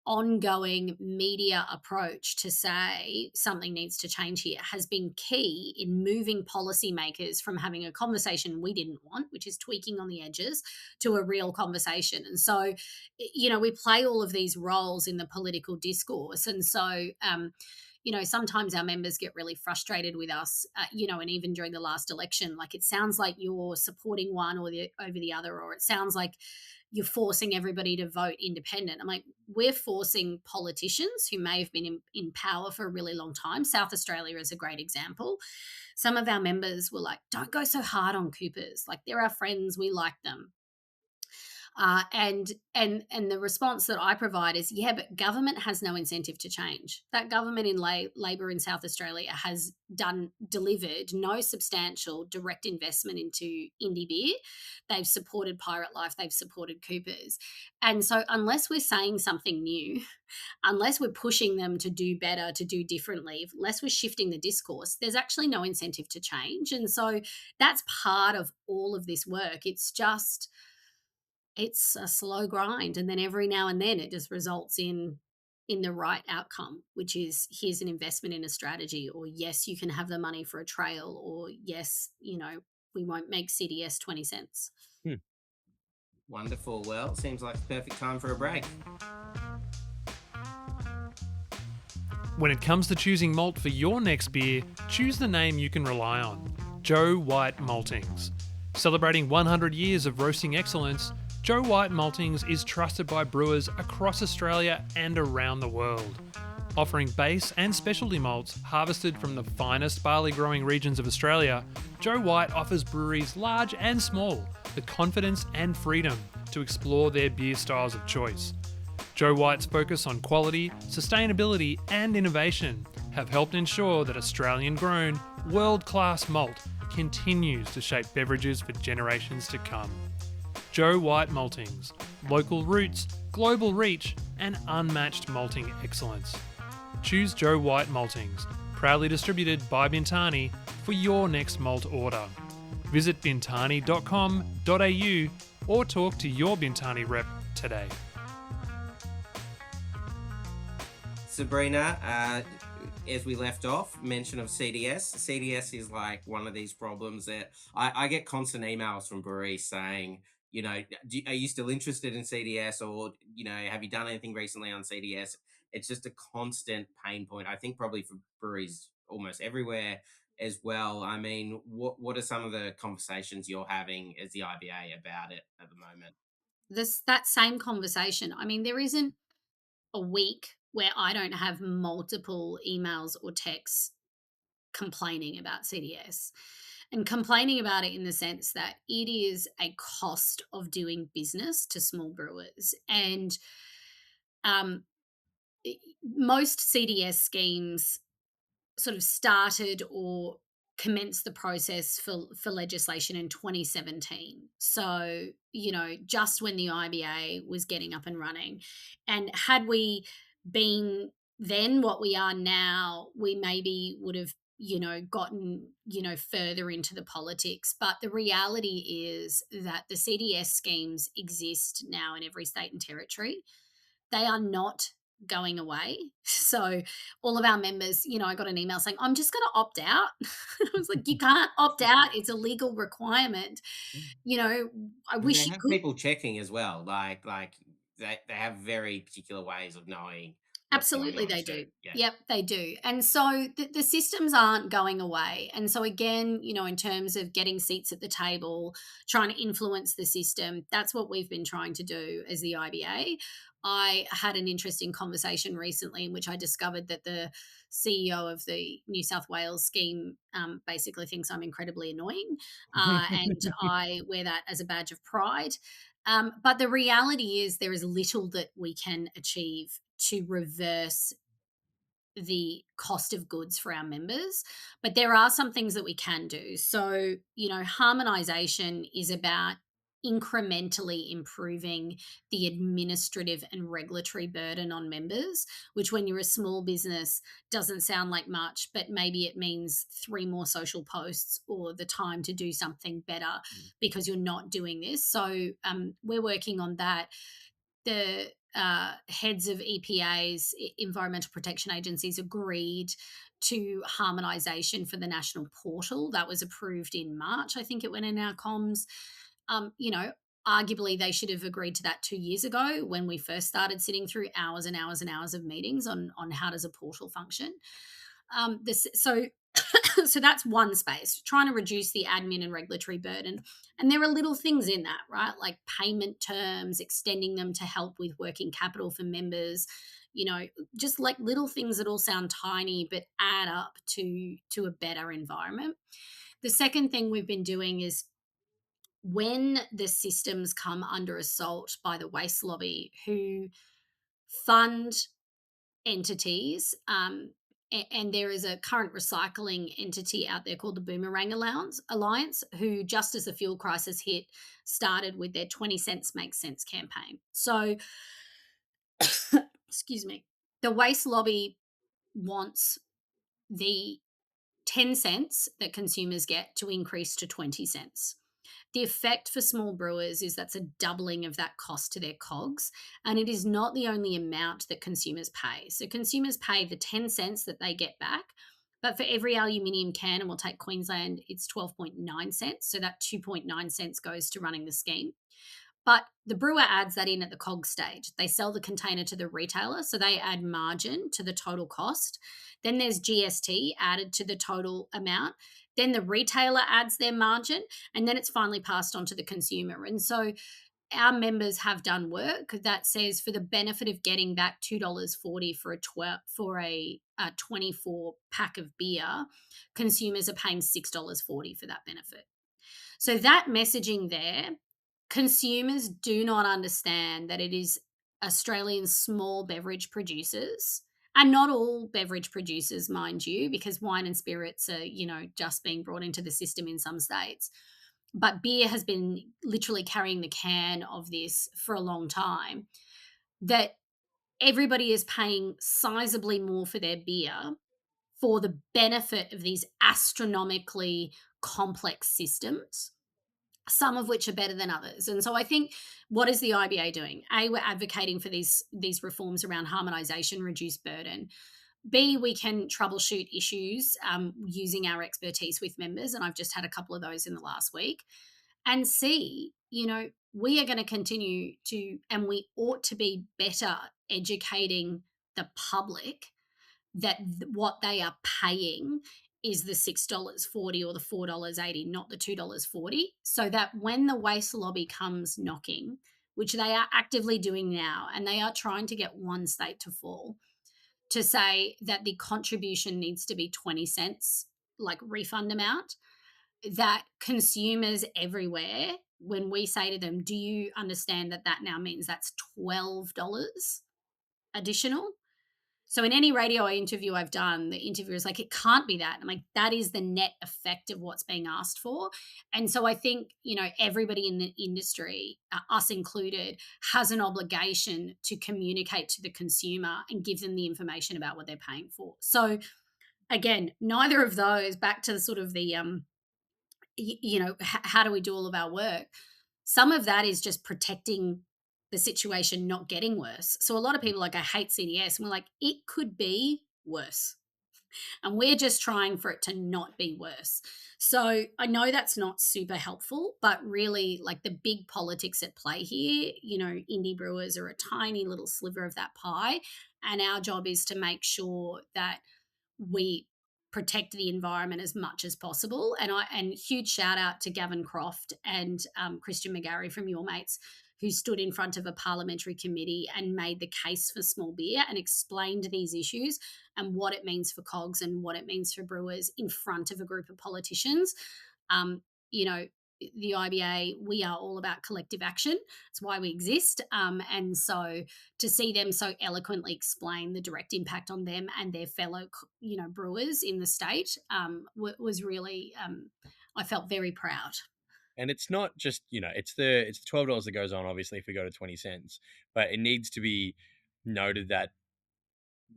S5: ongoing media approach to say something needs to change here has been key in moving policymakers from having a conversation we didn't want, which is tweaking on the edges, to a real conversation. And so, we play all of these roles in the political discourse. And so, sometimes our members get really frustrated with us, and even during the last election, like, it sounds like you're supporting one or over the other, or it sounds like you're forcing everybody to vote independent. I'm like, we're forcing politicians who may have been in power for a really long time. South Australia is a great example. Some of our members were like, don't go so hard on Coopers. Like, they're our friends. We like them. And the response that I provide is, yeah, but government has no incentive to change. That government in Labor in South Australia has delivered no substantial direct investment into indie beer. They've supported Pirate Life. They've supported Coopers. And so unless we're saying something new, unless we're pushing them to do better, to do differently, unless we're shifting the discourse, there's actually no incentive to change. And so that's part of all of this work. It's a slow grind, and then every now and then it just results in the right outcome, which is, here's an investment in a strategy, or yes, you can have the money for a trail, or yes, we won't make CDS 20 cents.
S1: Wonderful. Well, it seems like the perfect time for a break.
S7: When it comes to choosing malt for your next beer, choose the name you can rely on. Joe White Maltings. Celebrating 100 years of roasting excellence, Joe White Maltings is trusted by brewers across Australia and around the world. Offering base and specialty malts harvested from the finest barley growing regions of Australia, Joe White offers breweries large and small the confidence and freedom to explore their beer styles of choice. Joe White's focus on quality, sustainability, and innovation have helped ensure that Australian-grown, world-class malt continues to shape beverages for generations to come. Joe White Maltings, local roots, global reach, and unmatched malting excellence. Choose Joe White Maltings, proudly distributed by Bintani, for your next malt order. Visit bintani.com.au or talk to your Bintani rep today.
S1: Sabrina, as we left off, mention of CDS. CDS is like one of these problems that I get constant emails from breweries saying, are you still interested in CDS, or, have you done anything recently on CDS? It's just a constant pain point, I think, probably for breweries almost everywhere as well. I mean, what are some of the conversations you're having as the IBA about it at the moment?
S5: That same conversation. I mean, there isn't a week where I don't have multiple emails or texts complaining about CDS, and complaining about it in the sense that it is a cost of doing business to small brewers. And most CDS schemes sort of started or commenced the process for legislation in 2017. So, just when the IBA was getting up and running. And had we been then what we are now, we maybe would have, gotten, further into the politics. But the reality is that the CDS schemes exist now in every state and territory. They are not going away. So all of our members, I got an email saying, I'm just going to opt out. I was like, you can't opt out. It's a legal requirement. I wish
S1: They
S5: you
S1: have
S5: could.
S1: people checking as well. Like they have very particular ways of knowing what's going
S5: Absolutely,
S1: on
S5: they
S1: too.
S5: do.
S1: Yeah.
S5: Yep, they do. And so the systems aren't going away. And so again, in terms of getting seats at the table, trying to influence the system, that's what we've been trying to do as the IBA. I had an interesting conversation recently in which I discovered that the CEO of the New South Wales scheme basically thinks I'm incredibly annoying, and I wear that as a badge of pride. But the reality is there is little that we can achieve to reverse the cost of goods for our members, but there are some things that we can do. So, harmonization is about incrementally improving the administrative and regulatory burden on members, which when you're a small business doesn't sound like much, but maybe it means 3 more social posts or the time to do something better because you're not doing this. So we're working on that. The heads of EPAs, environmental protection agencies, agreed to harmonisation for the national portal. That was approved in March. I think it went in our comms. Arguably they should have agreed to that 2 years ago when we first started sitting through hours and hours and hours of meetings on how does a portal function. So that's one space, trying to reduce the admin and regulatory burden. And there are little things in that, right? Like payment terms, extending them to help with working capital for members, just like little things that all sound tiny but add up to a better environment. The second thing we've been doing is when the systems come under assault by the waste lobby, who fund entities, and there is a current recycling entity out there called the Boomerang Alliance, who just as the fuel crisis hit, started with their 20 cents makes sense campaign. So, excuse me, the waste lobby wants the 10 cents that consumers get to increase to 20 cents. The effect for small brewers is that's a doubling of that cost to their COGS, and it is not the only amount that consumers pay. So consumers pay the 10 cents that they get back, but for every aluminium can, and we'll take Queensland, it's 12.9 cents. So that 2.9 cents goes to running the scheme. But the brewer adds that in at the COGS stage. They sell the container to the retailer, so they add margin to the total cost. Then there's GST added to the total amount. Then the retailer adds their margin, and then it's finally passed on to the consumer. And so our members have done work that says for the benefit of getting back $2.40 for a 24 pack of beer, consumers are paying $6.40 for that benefit. So that messaging there, consumers do not understand that it is Australian small beverage producers, and not all beverage producers, mind you, because wine and spirits are, just being brought into the system in some states. But beer has been literally carrying the can of this for a long time, that everybody is paying sizably more for their beer for the benefit of these astronomically complex systems, some of which are better than others. And so I think, what is the IBA doing? A, we're advocating for these reforms around harmonisation, reduce burden. B, we can troubleshoot issues using our expertise with members, and I've just had a couple of those in the last week. And C, we are going to continue to, and we ought to be better educating the public that what they are paying is the $6.40 or the $4.80, not the $2.40, so that when the waste lobby comes knocking, which they are actively doing now, and they are trying to get one state to fall, to say that the contribution needs to be 20 cents, like refund amount, that consumers everywhere, when we say to them, do you understand that that now means that's $12 additional? So in any radio interview I've done, the interviewer is like, it can't be that. I'm like, that is the net effect of what's being asked for. And so I think, everybody in the industry, us included, has an obligation to communicate to the consumer and give them the information about what they're paying for. So again, neither of those, back to the sort of the, how do we do all of our work? Some of that is just protecting the situation not getting worse. So a lot of people are like, I hate CDS. And we're like, it could be worse. And we're just trying for it to not be worse. So I know that's not super helpful, but really, like, the big politics at play here, indie brewers are a tiny little sliver of that pie. And our job is to make sure that we protect the environment as much as possible. And huge shout out to Gavin Croft and Christian McGarry from Your Mates, who stood in front of a parliamentary committee and made the case for small beer and explained these issues and what it means for COGS and what it means for brewers in front of a group of politicians. The IBA, we are all about collective action. It's why we exist. And so to see them so eloquently explain the direct impact on them and their fellow, brewers in the state was really, I felt very proud.
S6: And it's not just, it's the $12 that goes on, obviously, if we go to 20 cents. But it needs to be noted that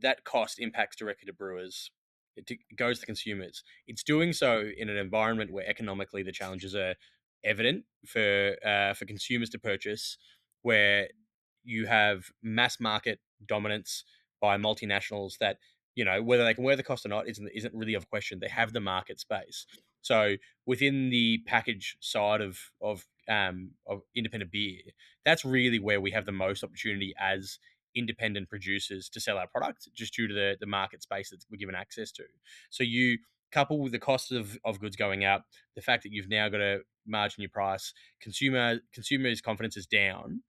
S6: that cost impacts directly to brewers. It goes to consumers. It's doing so in an environment where economically the challenges are evident for consumers to purchase, where you have mass market dominance by multinationals that, whether they can wear the cost or not isn't really of question. They have the market space. So within the package side of independent beer, that's really where we have the most opportunity as independent producers to sell our product, just due to the market space that we're given access to. So you couple with the cost of goods going up, the fact that you've now got to margin your price, consumers' confidence is down.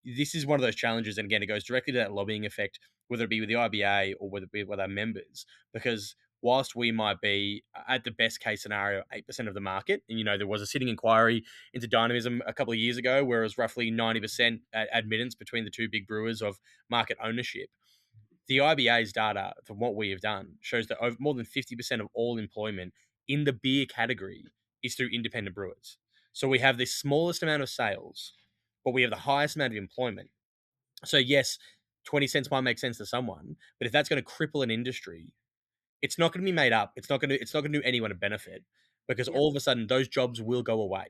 S6: This is one of those challenges, and again, it goes directly to that lobbying effect, whether it be with the IBA or whether it be with our members, because whilst we might be, at the best case scenario, 8% of the market, and there was a sitting inquiry into dynamism a couple of years ago where it was roughly 90% admittance between the two big brewers of market ownership. The IBA's data, from what we have done, shows that more than 50% of all employment in the beer category is through independent brewers. So we have the smallest amount of sales, but we have the highest amount of employment. So yes, 20 cents might make sense to someone, but if that's going to cripple an industry, it's not going to be made up. It's not going to do anyone a benefit, because all of a sudden those jobs will go away.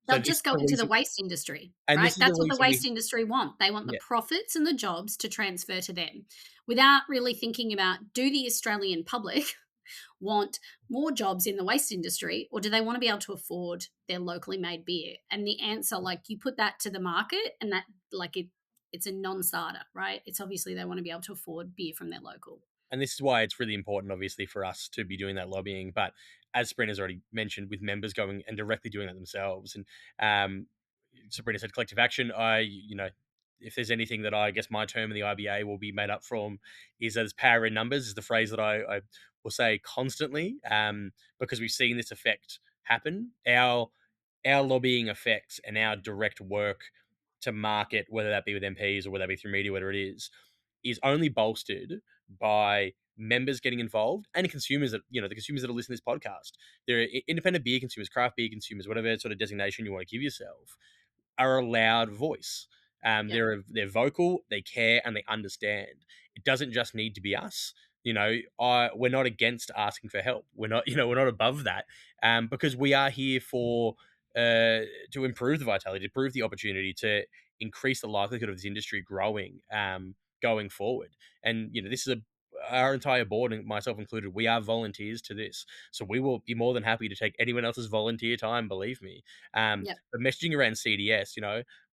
S5: They'll just go into the waste industry, right? That's what the waste industry want. They want the profits and the jobs to transfer to them, without really thinking about, do the Australian public want more jobs in the waste industry, or do they want to be able to afford their locally made beer? And the answer, you put that to the market, and that, it's a non-starter, right? It's obviously they want to be able to afford beer from their local.
S6: And this is why it's really important, obviously, for us to be doing that lobbying. But as Sabrina's already mentioned, with members going and directly doing that themselves, and Sabrina said collective action. If there's anything that I guess my term in the IBA will be made up from is as power in numbers is the phrase that I will say constantly, because we've seen this effect happen. Our lobbying effects and our direct work to market, whether that be with MPs or whether that be through media, whatever it is only bolstered by members getting involved and consumers that, the consumers that are listening to this podcast. They're independent beer consumers, craft beer consumers, whatever sort of designation you want to give yourself, are a loud voice. They're vocal, they care, and they understand. It doesn't just need to be us. We're not against asking for help. We're not above that, because we are here to improve the vitality, to improve the opportunity, to increase the likelihood of this industry growing, going forward. And this is our entire board, and myself included, we are volunteers to this, so we will be more than happy to take anyone else's volunteer time, believe me. But messaging around CDS,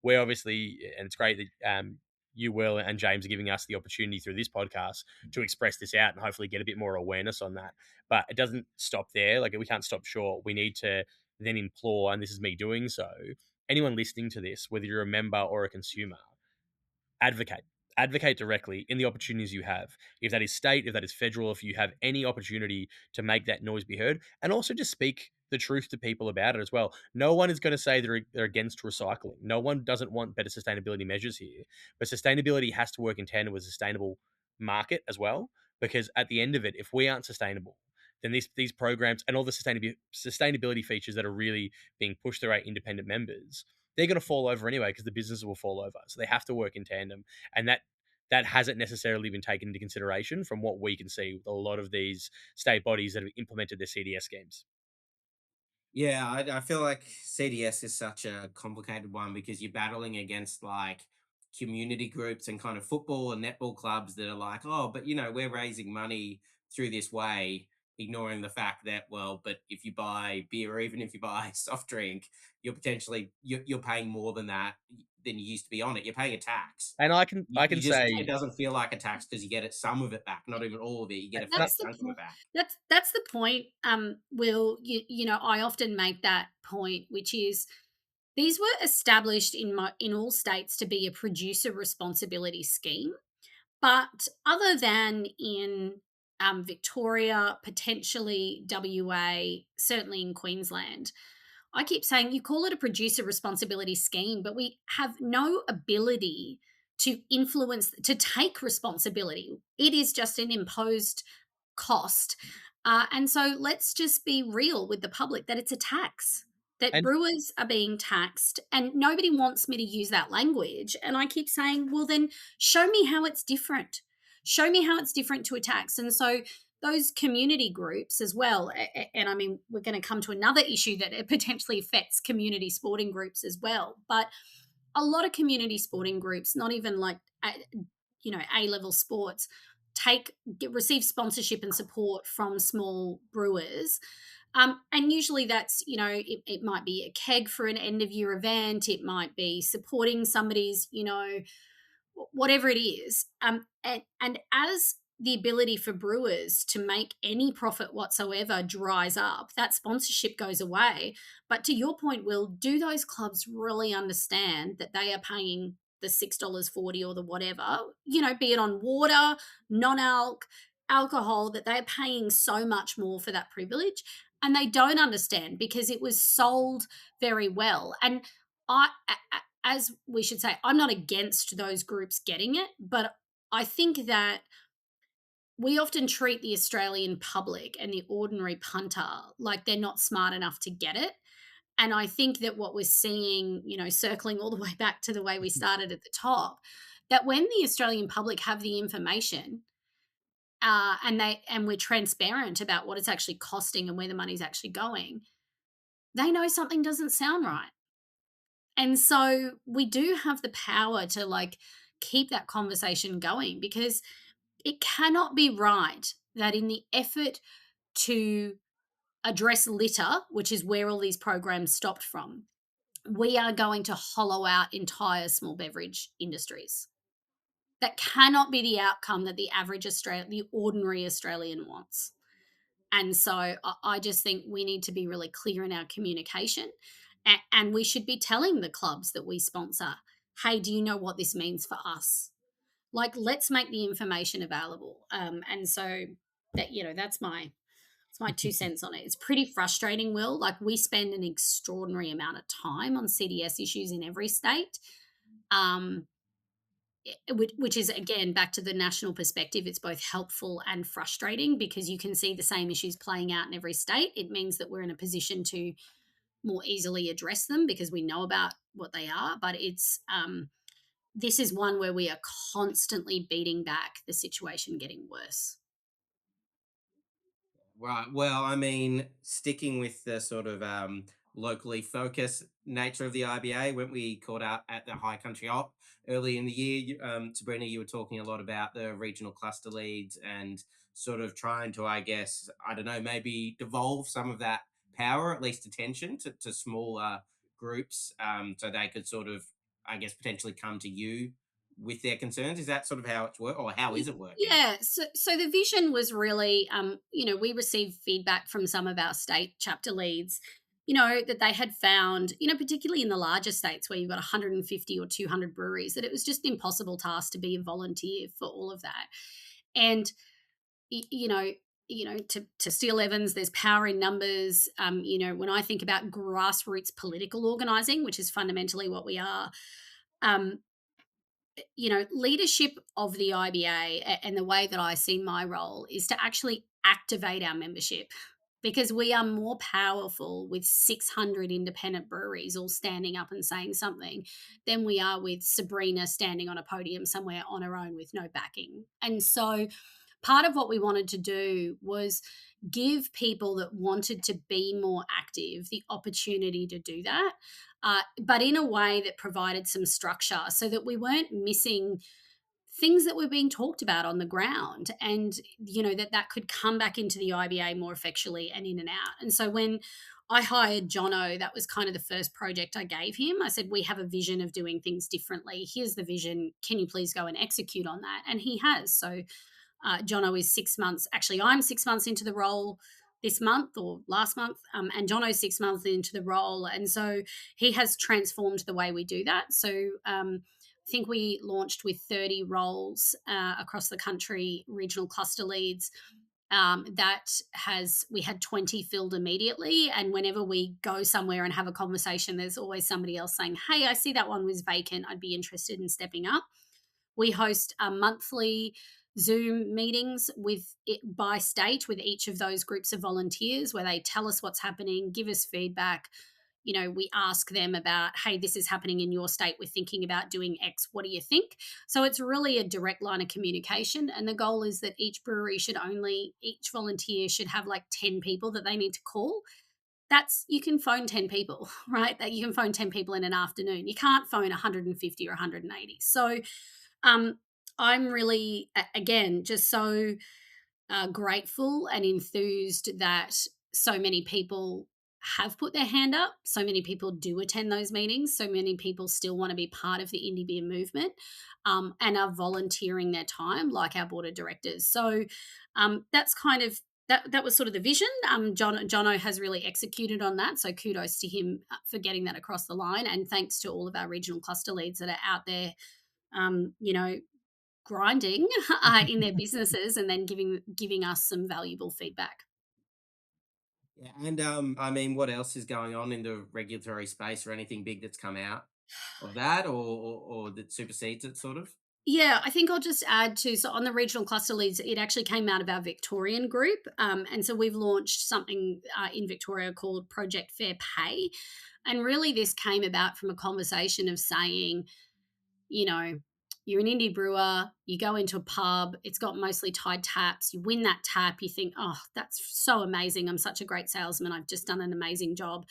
S6: we're obviously, and it's great that you, Will, and James are giving us the opportunity through this podcast to express this out and hopefully get a bit more awareness on that. But it doesn't stop there. Like, we can't stop short. We need to then implore, and this is me doing so, anyone listening to this, whether you're a member or a consumer, advocate directly in the opportunities you have. If that is state, if that is federal, if you have any opportunity to make that noise be heard, and also just speak the truth to people about it as well. No one is going to say they're against recycling. No one doesn't want better sustainability measures here, but sustainability has to work in tandem with a sustainable market as well, because at the end of it, if we aren't sustainable, then these programs and all the sustainability features that are really being pushed through our independent members, they're going to fall over anyway, because the businesses will fall over. So they have to work in tandem. And that hasn't necessarily been taken into consideration from what we can see with a lot of these state bodies that have implemented their CDS schemes.
S1: Yeah, I feel like CDS is such a complicated one because you're battling against like community groups and kind of football and netball clubs that are like, oh, but we're raising money through this way, ignoring the fact that, well, but if you buy beer or even if you buy soft drink, you're paying more than that than you used to be on it. You're paying a tax.
S6: And I can say
S1: it doesn't feel like a tax because you get some of it back, not even all of it. You get a
S5: That's
S1: fair
S5: the
S1: chunk of it back.
S5: That's the point. Will, I often make that point, which is these were established in all states to be a producer responsibility scheme, but other than in Victoria, potentially WA, certainly in Queensland, I keep saying you call it a producer responsibility scheme, but we have no ability to influence, to take responsibility. It is just an imposed cost. And so let's just be real with the public that it's a tax, that
S6: And-
S5: brewers are being taxed, and nobody wants me to use that language. And I keep saying, well, then show me how it's different. Show me how it's different to a tax. And so those community groups as well, and I mean, we're going to come to another issue that it potentially affects community sporting groups as well. But a lot of community sporting groups, not even like, A-level sports, receive sponsorship and support from small brewers. And usually that's, it might be a keg for an end of year event. It might be supporting somebody's, whatever it is. And as the ability for brewers to make any profit whatsoever dries up, that sponsorship goes away. But to your point, Will, do those clubs really understand that they are paying the $6.40 or the whatever, be it on water, non-alc, alcohol, that they're paying so much more for that privilege? And they don't understand because it was sold very well. And as we should say, I'm not against those groups getting it, but I think that we often treat the Australian public and the ordinary punter like they're not smart enough to get it. And I think that what we're seeing, circling all the way back to the way we started at the top, that when the Australian public have the information and we're transparent about what it's actually costing and where the money's actually going, they know something doesn't sound right. And so we do have the power to keep that conversation going, because it cannot be right that in the effort to address litter, which is where all these programs stopped from, we are going to hollow out entire small beverage industries. That cannot be the outcome that the average the ordinary Australian wants. And so I just think we need to be really clear in our communication. And we should be telling the clubs that we sponsor, hey, do you know what this means for us? Like, let's make the information available. And so that, that's my 2 cents on it. It's pretty frustrating, Will. Like, we spend an extraordinary amount of time on CDS issues in every state, which is, again, back to the national perspective. It's both helpful and frustrating because you can see the same issues playing out in every state. It means that we're in a position to more easily address them because we know about what they are. But it's this is one where we are constantly beating back the situation getting worse.
S1: Right. Well, I mean, sticking with the sort of locally focused nature of the IBA, when we caught up at the High Country Op early in the year, Sabrina, you were talking a lot about the regional cluster leads and sort of trying to, I guess, I don't know, maybe devolve some of that power, at least attention, to smaller groups, so they could sort of, I guess, potentially come to you with their concerns. Is that sort of how it's work, or how is it working?
S5: Yeah, so the vision was really, we received feedback from some of our state chapter leads, that they had found, particularly in the larger states where you've got 150 or 200 breweries, that it was just an impossible task to be a volunteer for all of that. And, to steal Evans, there's power in numbers. When I think about grassroots political organising, which is fundamentally what we are, leadership of the IBA and the way that I see my role is to actually activate our membership, because we are more powerful with 600 independent breweries all standing up and saying something than we are with Sabrina standing on a podium somewhere on her own with no backing. And so part of what we wanted to do was give people that wanted to be more active the opportunity to do that, but in a way that provided some structure so that we weren't missing things that were being talked about on the ground, and that could come back into the IBA more effectually and in and out. And so when I hired Jono, that was kind of the first project I gave him. I said, we have a vision of doing things differently. Here's the vision. Can you please go and execute on that? And he has. So Jono is 6 months. Actually, I'm 6 months into the role this month or last month, and Jono's 6 months into the role. And so he has transformed the way we do that. So I think we launched with 30 roles across the country, regional cluster leads. We had 20 filled immediately. And whenever we go somewhere and have a conversation, there's always somebody else saying, hey, I see that one was vacant. I'd be interested in stepping up. We host monthly Zoom meetings by state with each of those groups of volunteers where they tell us what's happening, give us feedback. We ask them about, hey, this is happening in your state. We're thinking about doing X. What do you think? So it's really a direct line of communication. And the goal is that each volunteer should have like 10 people that they need to call. You can phone 10 people, right? That you can phone 10 people in an afternoon. You can't phone 150 or 180. So I'm really, again, just so grateful and enthused that so many people have put their hand up. So many people do attend those meetings. So many people still want to be part of the indie beer movement and are volunteering their time, like our board of directors. So that's kind of, that was sort of the vision. Jono has really executed on that. So kudos to him for getting that across the line. And thanks to all of our regional cluster leads that are out there, grinding in their businesses and then giving us some valuable feedback.
S1: Yeah, and I mean, what else is going on in the regulatory space, or anything big that's come out of that, or that supersedes it, sort of?
S5: Yeah, I think I'll just add to, so on the regional cluster leads, it actually came out of our Victorian group. And so we've launched something in Victoria called Project Fair Pay. And really this came about from a conversation of saying, you're an indie brewer, you go into a pub, it's got mostly tied taps, you win that tap, you think, oh, that's so amazing, I'm such a great salesman, I've just done an amazing job.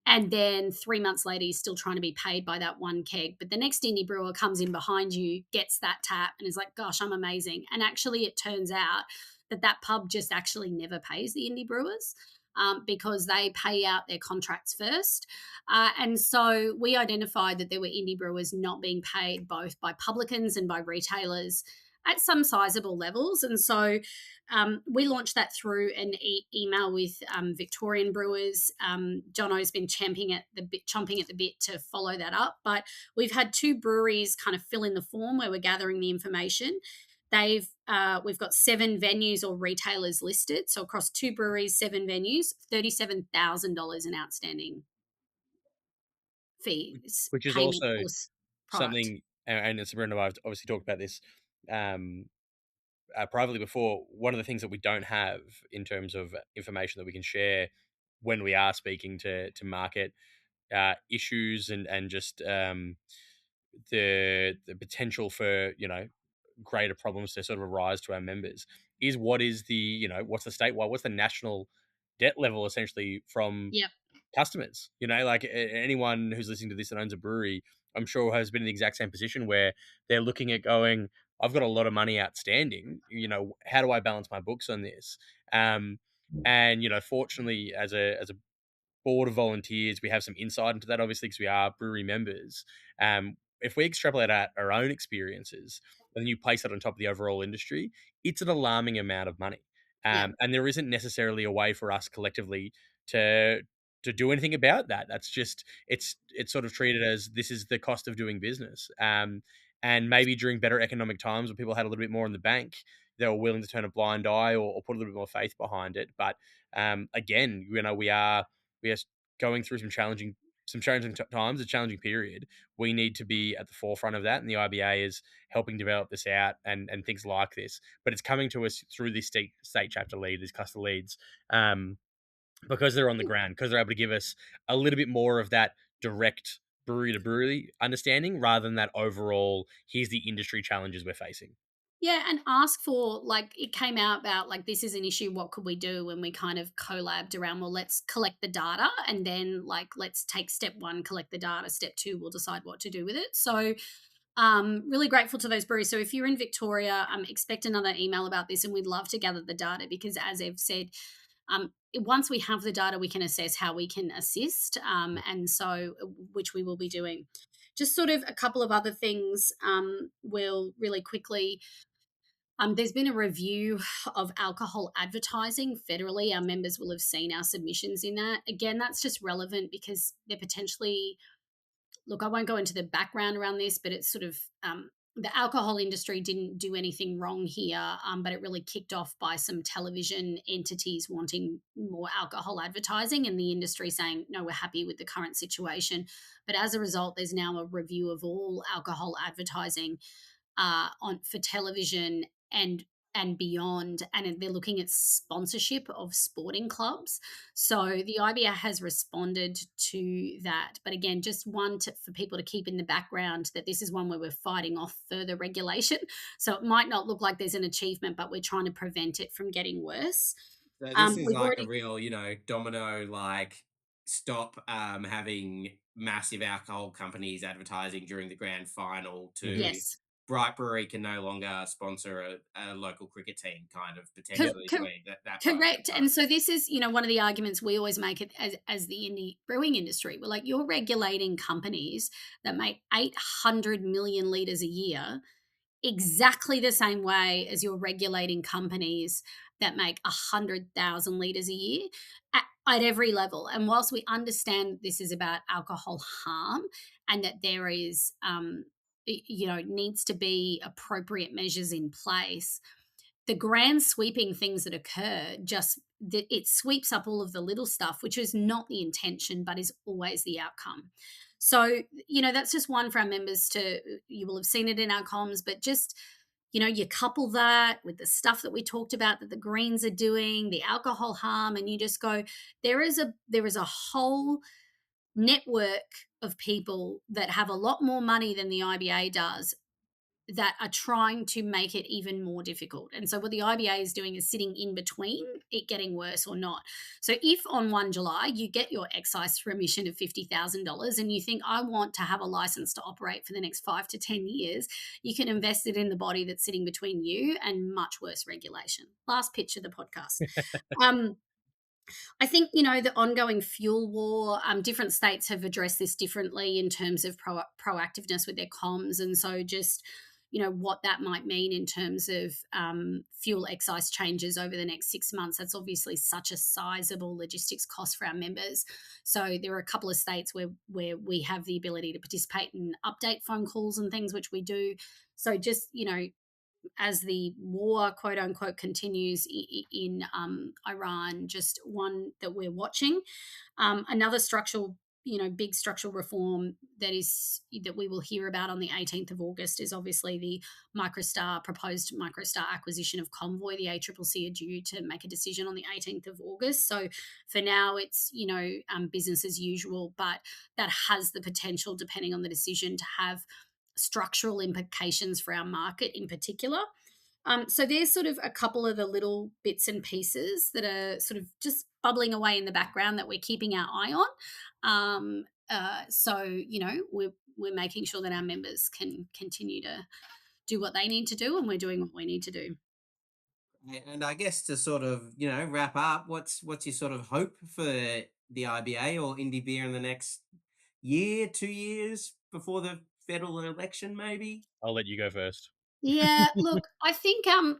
S5: And then 3 months later, you're still trying to be paid by that one keg. But the next indie brewer comes in behind you, gets that tap and is like, gosh, I'm amazing. And actually it turns out that pub just actually never pays the indie brewers. Because they pay out their contracts first. And so we identified that there were indie brewers not being paid both by publicans and by retailers at some sizable levels. And so we launched that through an email with Victorian brewers. Jono's been chomping at the bit to follow that up. But we've had 2 breweries kind of fill in the form where we're gathering the information. We've got 7 venues or retailers listed. So across 2 breweries, 7 venues, $37,000 in outstanding fees,
S6: which is
S5: payment
S6: also
S5: for product.
S6: something, and Sabrina and I have obviously talked about this privately before. One of the things that we don't have in terms of information that we can share when we are speaking to market issues and just the potential for greater problems to sort of arise to our members is what is the what's the statewide, what's the national debt level essentially from
S5: Yep.
S6: customers. Like anyone who's listening to this that owns a brewery, I'm sure has been in the exact same position where they're looking at going, I've got a lot of money outstanding. How do I balance my books on this? And fortunately, as a board of volunteers, we have some insight into that, obviously, because we are brewery members. If we extrapolate out our own experiences and then you place that on top of the overall industry, it's an alarming amount of money. And there isn't necessarily a way for us collectively to do anything about that. That's just it's sort of treated as this is the cost of doing business. And maybe during better economic times when people had a little bit more in the bank, they were willing to turn a blind eye or put a little bit more faith behind it. But again, we are going through some challenging times, a challenging period. We need to be at the forefront of that, and the IBA is helping develop this out and things like this. But it's coming to us through this state chapter lead, these cluster leads, because they're on the ground, because they're able to give us a little bit more of that direct brewery to brewery understanding rather than that overall, here's the industry challenges we're facing.
S5: Yeah, and ask for, like, it came out about, like, this is an issue, what could we do? And we kind of collabed around, well, let's collect the data and then, like, let's take step 1, collect the data. Step 2, we'll decide what to do with it. So really grateful to those breweries. So if you're in Victoria, expect another email about this, and we'd love to gather the data because, as Ev said, once we have the data, we can assess how we can assist, and so which we will be doing. Just sort of a couple of other things we'll really quickly. There's been a review of alcohol advertising federally. Our members will have seen our submissions in that. Again, that's just relevant because they're potentially, look, I won't go into the background around this, but it's sort of the alcohol industry didn't do anything wrong here, but it really kicked off by some television entities wanting more alcohol advertising and the industry saying, no, we're happy with the current situation. But as a result, there's now a review of all alcohol advertising for television and beyond, and they're looking at sponsorship of sporting clubs. So the IBA has responded to that. But again, just one for people to keep in the background that this is one where we're fighting off further regulation. So it might not look like there's an achievement, but we're trying to prevent it from getting worse.
S1: So this is like a real, domino, like stop having massive alcohol companies advertising during the grand final to
S5: Yes.
S1: Bright Brewery can no longer sponsor a local cricket team, kind of potentially doing that.
S5: Correct. And so this is, one of the arguments we always make it as the indie brewing industry. We're like, you're regulating companies that make 800 million litres a year exactly the same way as you're regulating companies that make 100,000 litres a year at every level. And whilst we understand this is about alcohol harm and that there is needs to be appropriate measures in place, the grand sweeping things that occur it sweeps up all of the little stuff, which is not the intention but is always the outcome. So that's just one for our members you will have seen it in our comms, but just you couple that with the stuff that we talked about that the Greens are doing, the alcohol harm, and you just go, there is a whole network of people that have a lot more money than the IBA does that are trying to make it even more difficult. And so what the IBA is doing is sitting in between it getting worse or not. So if on 1 July you get your excise remission of $50,000 and you think, I want to have a license to operate for the next 5 to 10 years, you can invest it in the body that's sitting between you and much worse regulation. Last pitch of the podcast. I think, the ongoing fuel war, different states have addressed this differently in terms of proactiveness with their comms. And so just, what that might mean in terms of fuel excise changes over the next 6 months. That's obviously such a sizable logistics cost for our members. So there are a couple of states where we have the ability to participate in update phone calls and things, which we do. So just, as the war, quote unquote, continues in Iran, just one that we're watching. Another big structural reform that we will hear about on the 18th of August is obviously the proposed microstar acquisition of Convoy. The ACCC are due to make a decision on the 18th of August. So for now, it's business as usual, but that has the potential, depending on the decision, to have structural implications for our market in particular. So there's sort of a couple of the little bits and pieces that are sort of just bubbling away in the background that we're keeping our eye on. We're making sure that our members can continue to do what they need to do, and we're doing what we need to do.
S1: And I guess to sort of, wrap up, what's your sort of hope for the IBA or Indie Beer in the next year, 2 years before the federal election, maybe?
S6: I'll let you go first.
S5: Yeah, look, I think the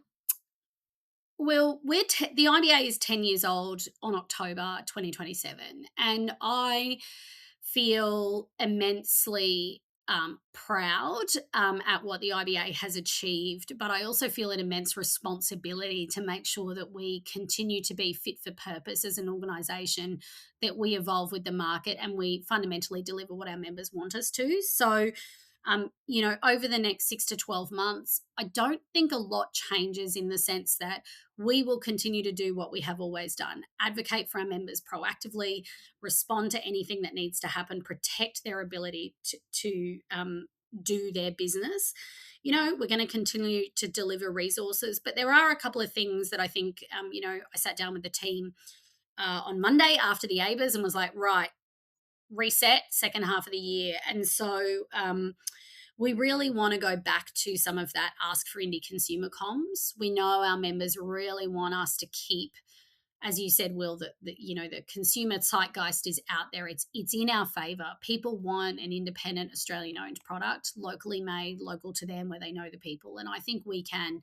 S5: IBA is 10 years old on October 2027, and I feel immensely proud at what the IBA has achieved, but I also feel an immense responsibility to make sure that we continue to be fit for purpose as an organisation, that we evolve with the market and we fundamentally deliver what our members want us to. So over the next 6 to 12 months, I don't think a lot changes in the sense that we will continue to do what we have always done: advocate for our members proactively, respond to anything that needs to happen, protect their ability to do their business. We're going to continue to deliver resources, but there are a couple of things that I think, I sat down with the team on Monday after the ABAs and was like, right, reset, second half of the year. And so we really want to go back to some of that ask for indie consumer comms. We know our members really want us to keep, as you said, Will, that the consumer zeitgeist is out there. It's in our favour. People want an independent Australian-owned product, locally made, local to them, where they know the people. And I think we can.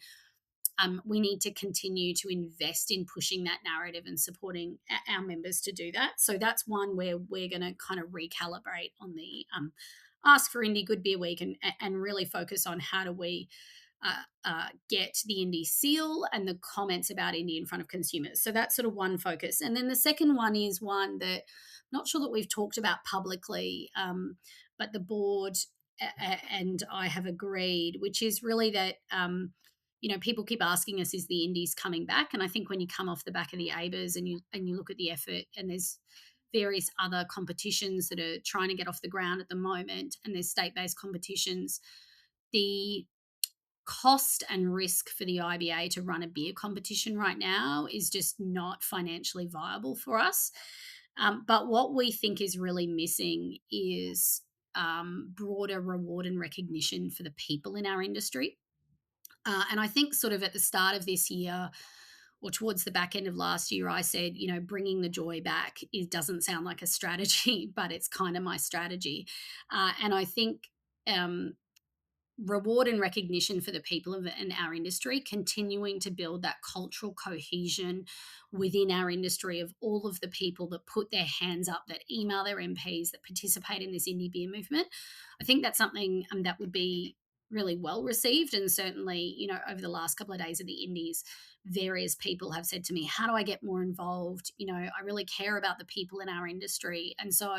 S5: We need to continue to invest in pushing that narrative and supporting our members to do that. So that's one where we're going to kind of recalibrate on the Ask for Indie Good Beer Week and really focus on how do we get the indie seal and the comments about indie in front of consumers. So that's sort of one focus. And then the second one is one that I'm not sure that we've talked about publicly, but the board and I have agreed, which is really that people keep asking us, is the indies coming back? And I think when you come off the back of the ABAs and you look at the effort, and there's various other competitions that are trying to get off the ground at the moment, and there's state-based competitions, the cost and risk for the IBA to run a beer competition right now is just not financially viable for us. But what we think is really missing is broader reward and recognition for the people in our industry. And I think sort of at the start of this year, or towards the back end of last year, I said, bringing the joy back, it doesn't sound like a strategy, but it's kind of my strategy. And I think reward and recognition for the people in our industry, continuing to build that cultural cohesion within our industry of all of the people that put their hands up, that email their MPs, that participate in this indie beer movement. I think that's something that would be really well received. And certainly, over the last couple of days of the indies, various people have said to me, how do I get more involved? I really care about the people in our industry. And so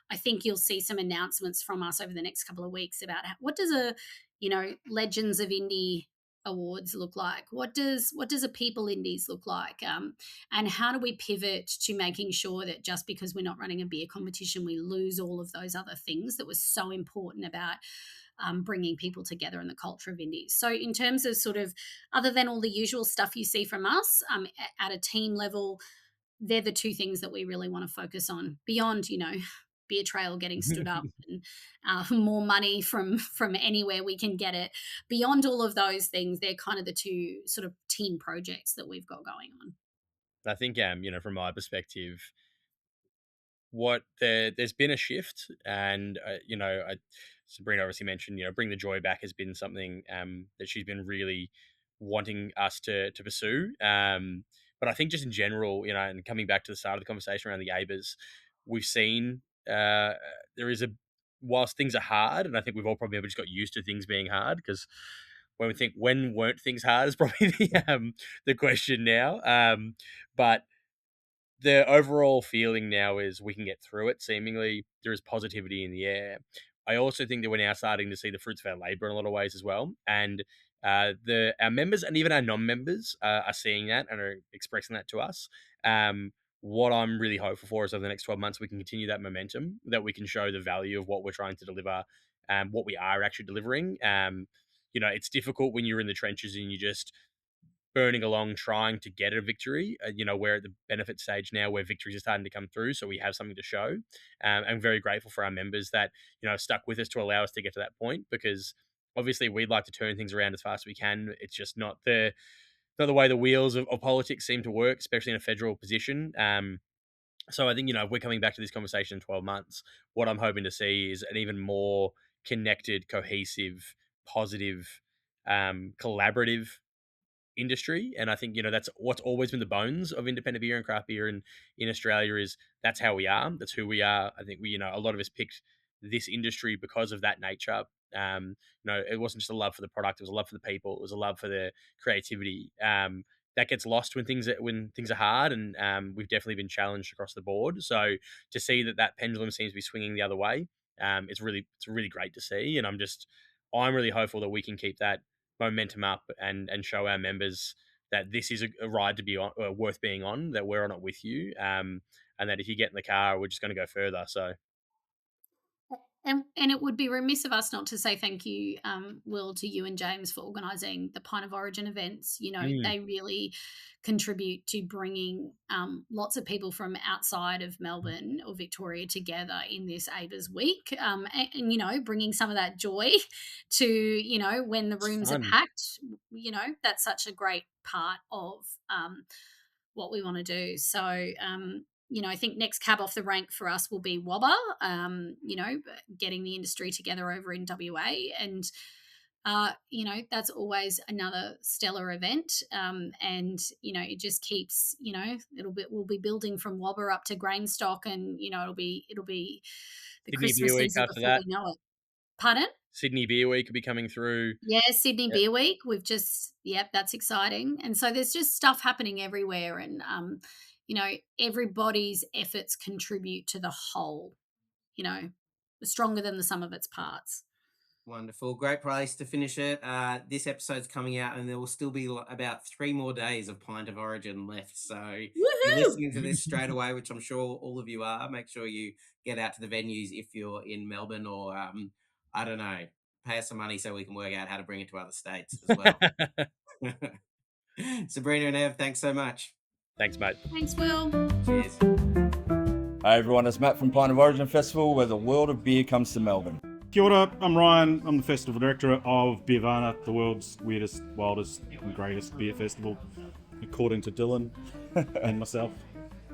S5: I think you'll see some announcements from us over the next couple of weeks about what does a, Legends of Indie awards look like? What does a People Indies look like? And how do we pivot to making sure that just because we're not running a beer competition, we lose all of those other things that was so important about bringing people together in the culture of indies. So in terms of sort of, other than all the usual stuff you see from us at a team level, they're the two things that we really want to focus on beyond, Beer Trail getting stood up and more money from anywhere we can get it. Beyond all of those things, they're kind of the two sort of team projects that we've got going on.
S6: I think, from my perspective, there's been a shift, and Sabrina obviously mentioned, bring the joy back has been something that she's been really wanting us to pursue. But I think just in general, and coming back to the start of the conversation around the ABAs, we've seen there is whilst things are hard, and I think we've all probably just got used to things being hard, because when we think when weren't things hard is probably the question now. But the overall feeling now is we can get through it. Seemingly, there is positivity in the air. I also think that we're now starting to see the fruits of our labor in a lot of ways as well. And our members and even our non-members are seeing that and are expressing that to us. What I'm really hopeful for is over the next 12 months, we can continue that momentum, that we can show the value of what we're trying to deliver, what we are actually delivering. It's difficult when you're in the trenches and you just burning along trying to get a victory. We're at the benefit stage now where victories are starting to come through, so we have something to show. I'm very grateful for our members that stuck with us to allow us to get to that point, because obviously we'd like to turn things around as fast as we can. It's just not the way the wheels of politics seem to work, especially in a federal position. So I think, if we're coming back to this conversation in 12 months, what I'm hoping to see is an even more connected, cohesive, positive, collaborative industry. And I think, that's what's always been the bones of independent beer and craft beer in Australia, is that's how we are. That's who we are. I think we, a lot of us picked this industry because of that nature. It wasn't just a love for the product, it was a love for the people, it was a love for the creativity. That gets lost when things are hard, and we've definitely been challenged across the board. So to see that pendulum seems to be swinging the other way, it's really great to see. And I'm really hopeful that we can keep that momentum up and show our members that this is a ride to be on, worth being on, that we're on it with you, and that if you get in the car, we're just going to go further. So.
S5: And it would be remiss of us not to say thank you, Will, to you and James for organising the Pint of Origin events. They really contribute to bringing lots of people from outside of Melbourne or Victoria together in this ABAs week, and bringing some of that joy to, when the rooms are packed. That's such a great part of what we want to do. So, I think next cab off the rank for us will be WABA, getting the industry together over in WA. And, that's always another stellar event. And, it just keeps, we'll be building from WABA up to Grainstock, and, it'll be the
S6: Sydney
S5: Christmas
S6: Beer Week
S5: season
S6: after
S5: before
S6: that.
S5: we know it. Pardon?
S6: Sydney Beer Week will be coming through.
S5: Yeah, Sydney Beer Week. That's exciting. And so there's just stuff happening everywhere. And, everybody's efforts contribute to the whole, stronger than the sum of its parts.
S1: Wonderful. Great place to finish it. This episode's coming out, and there will still be about 3 more days of Pint of Origin left. So if you're listening to this straight away, which I'm sure all of you are, make sure you get out to the venues if you're in Melbourne, or, I don't know, pay us some money so we can work out how to bring it to other states as well. Sabrina and Ev, thanks so much.
S6: Thanks, mate.
S5: Thanks, Will.
S1: Cheers.
S3: Hi everyone, it's Matt from Pint of Origin Festival, where the world of beer comes to Melbourne.
S4: Kia ora, I'm Ryan. I'm the festival director of Beervana, the world's weirdest, wildest, and greatest beer festival, according to Dylan and myself.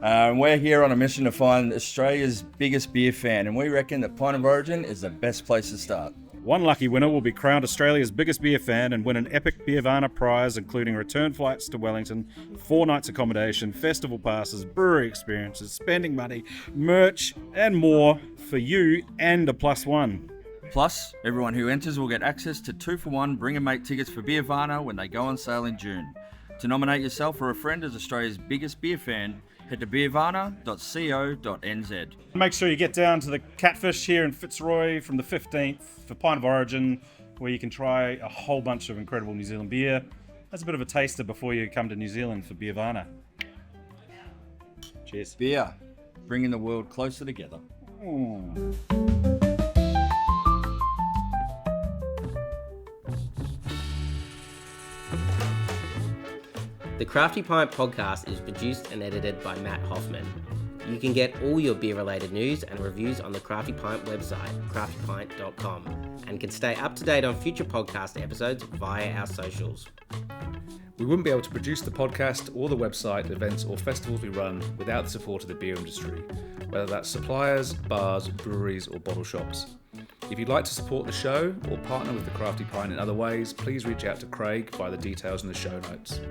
S3: We're here on a mission to find Australia's biggest beer fan, and we reckon that Pint of Origin is the best place to start.
S4: One lucky winner will be crowned Australia's biggest beer fan and win an epic Beervana prize, including return flights to Wellington, 4 nights accommodation, festival passes, brewery experiences, spending money, merch, and more for you and a +1.
S3: Plus, everyone who enters will get access to 2-for-1 Bring a Mate tickets for Beervana when they go on sale in June. To nominate yourself or a friend as Australia's biggest beer fan, head to beervana.co.nz.
S4: Make sure you get down to the Catfish here in Fitzroy from the 15th for Pint of Origin, where you can try a whole bunch of incredible New Zealand beer. That's a bit of a taster before you come to New Zealand for Beervana. Cheers.
S3: Beer, bringing the world closer together.
S1: The Crafty Pint podcast is produced and edited by Matt Hoffman. You can get all your beer-related news and reviews on the Crafty Pint website, craftypint.com, and can stay up to date on future podcast episodes via our socials.
S2: We wouldn't be able to produce the podcast or the website, events or festivals we run without the support of the beer industry, whether that's suppliers, bars, breweries or bottle shops. If you'd like to support the show or partner with the Crafty Pint in other ways, please reach out to Craig via the details in the show notes.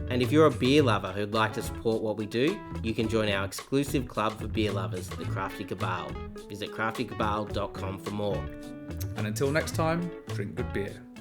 S1: And if you're a beer lover who'd like to support what we do, you can join our exclusive club for beer lovers, the Crafty Cabal. Visit craftykabal.com for more.
S2: And until next time, drink good beer.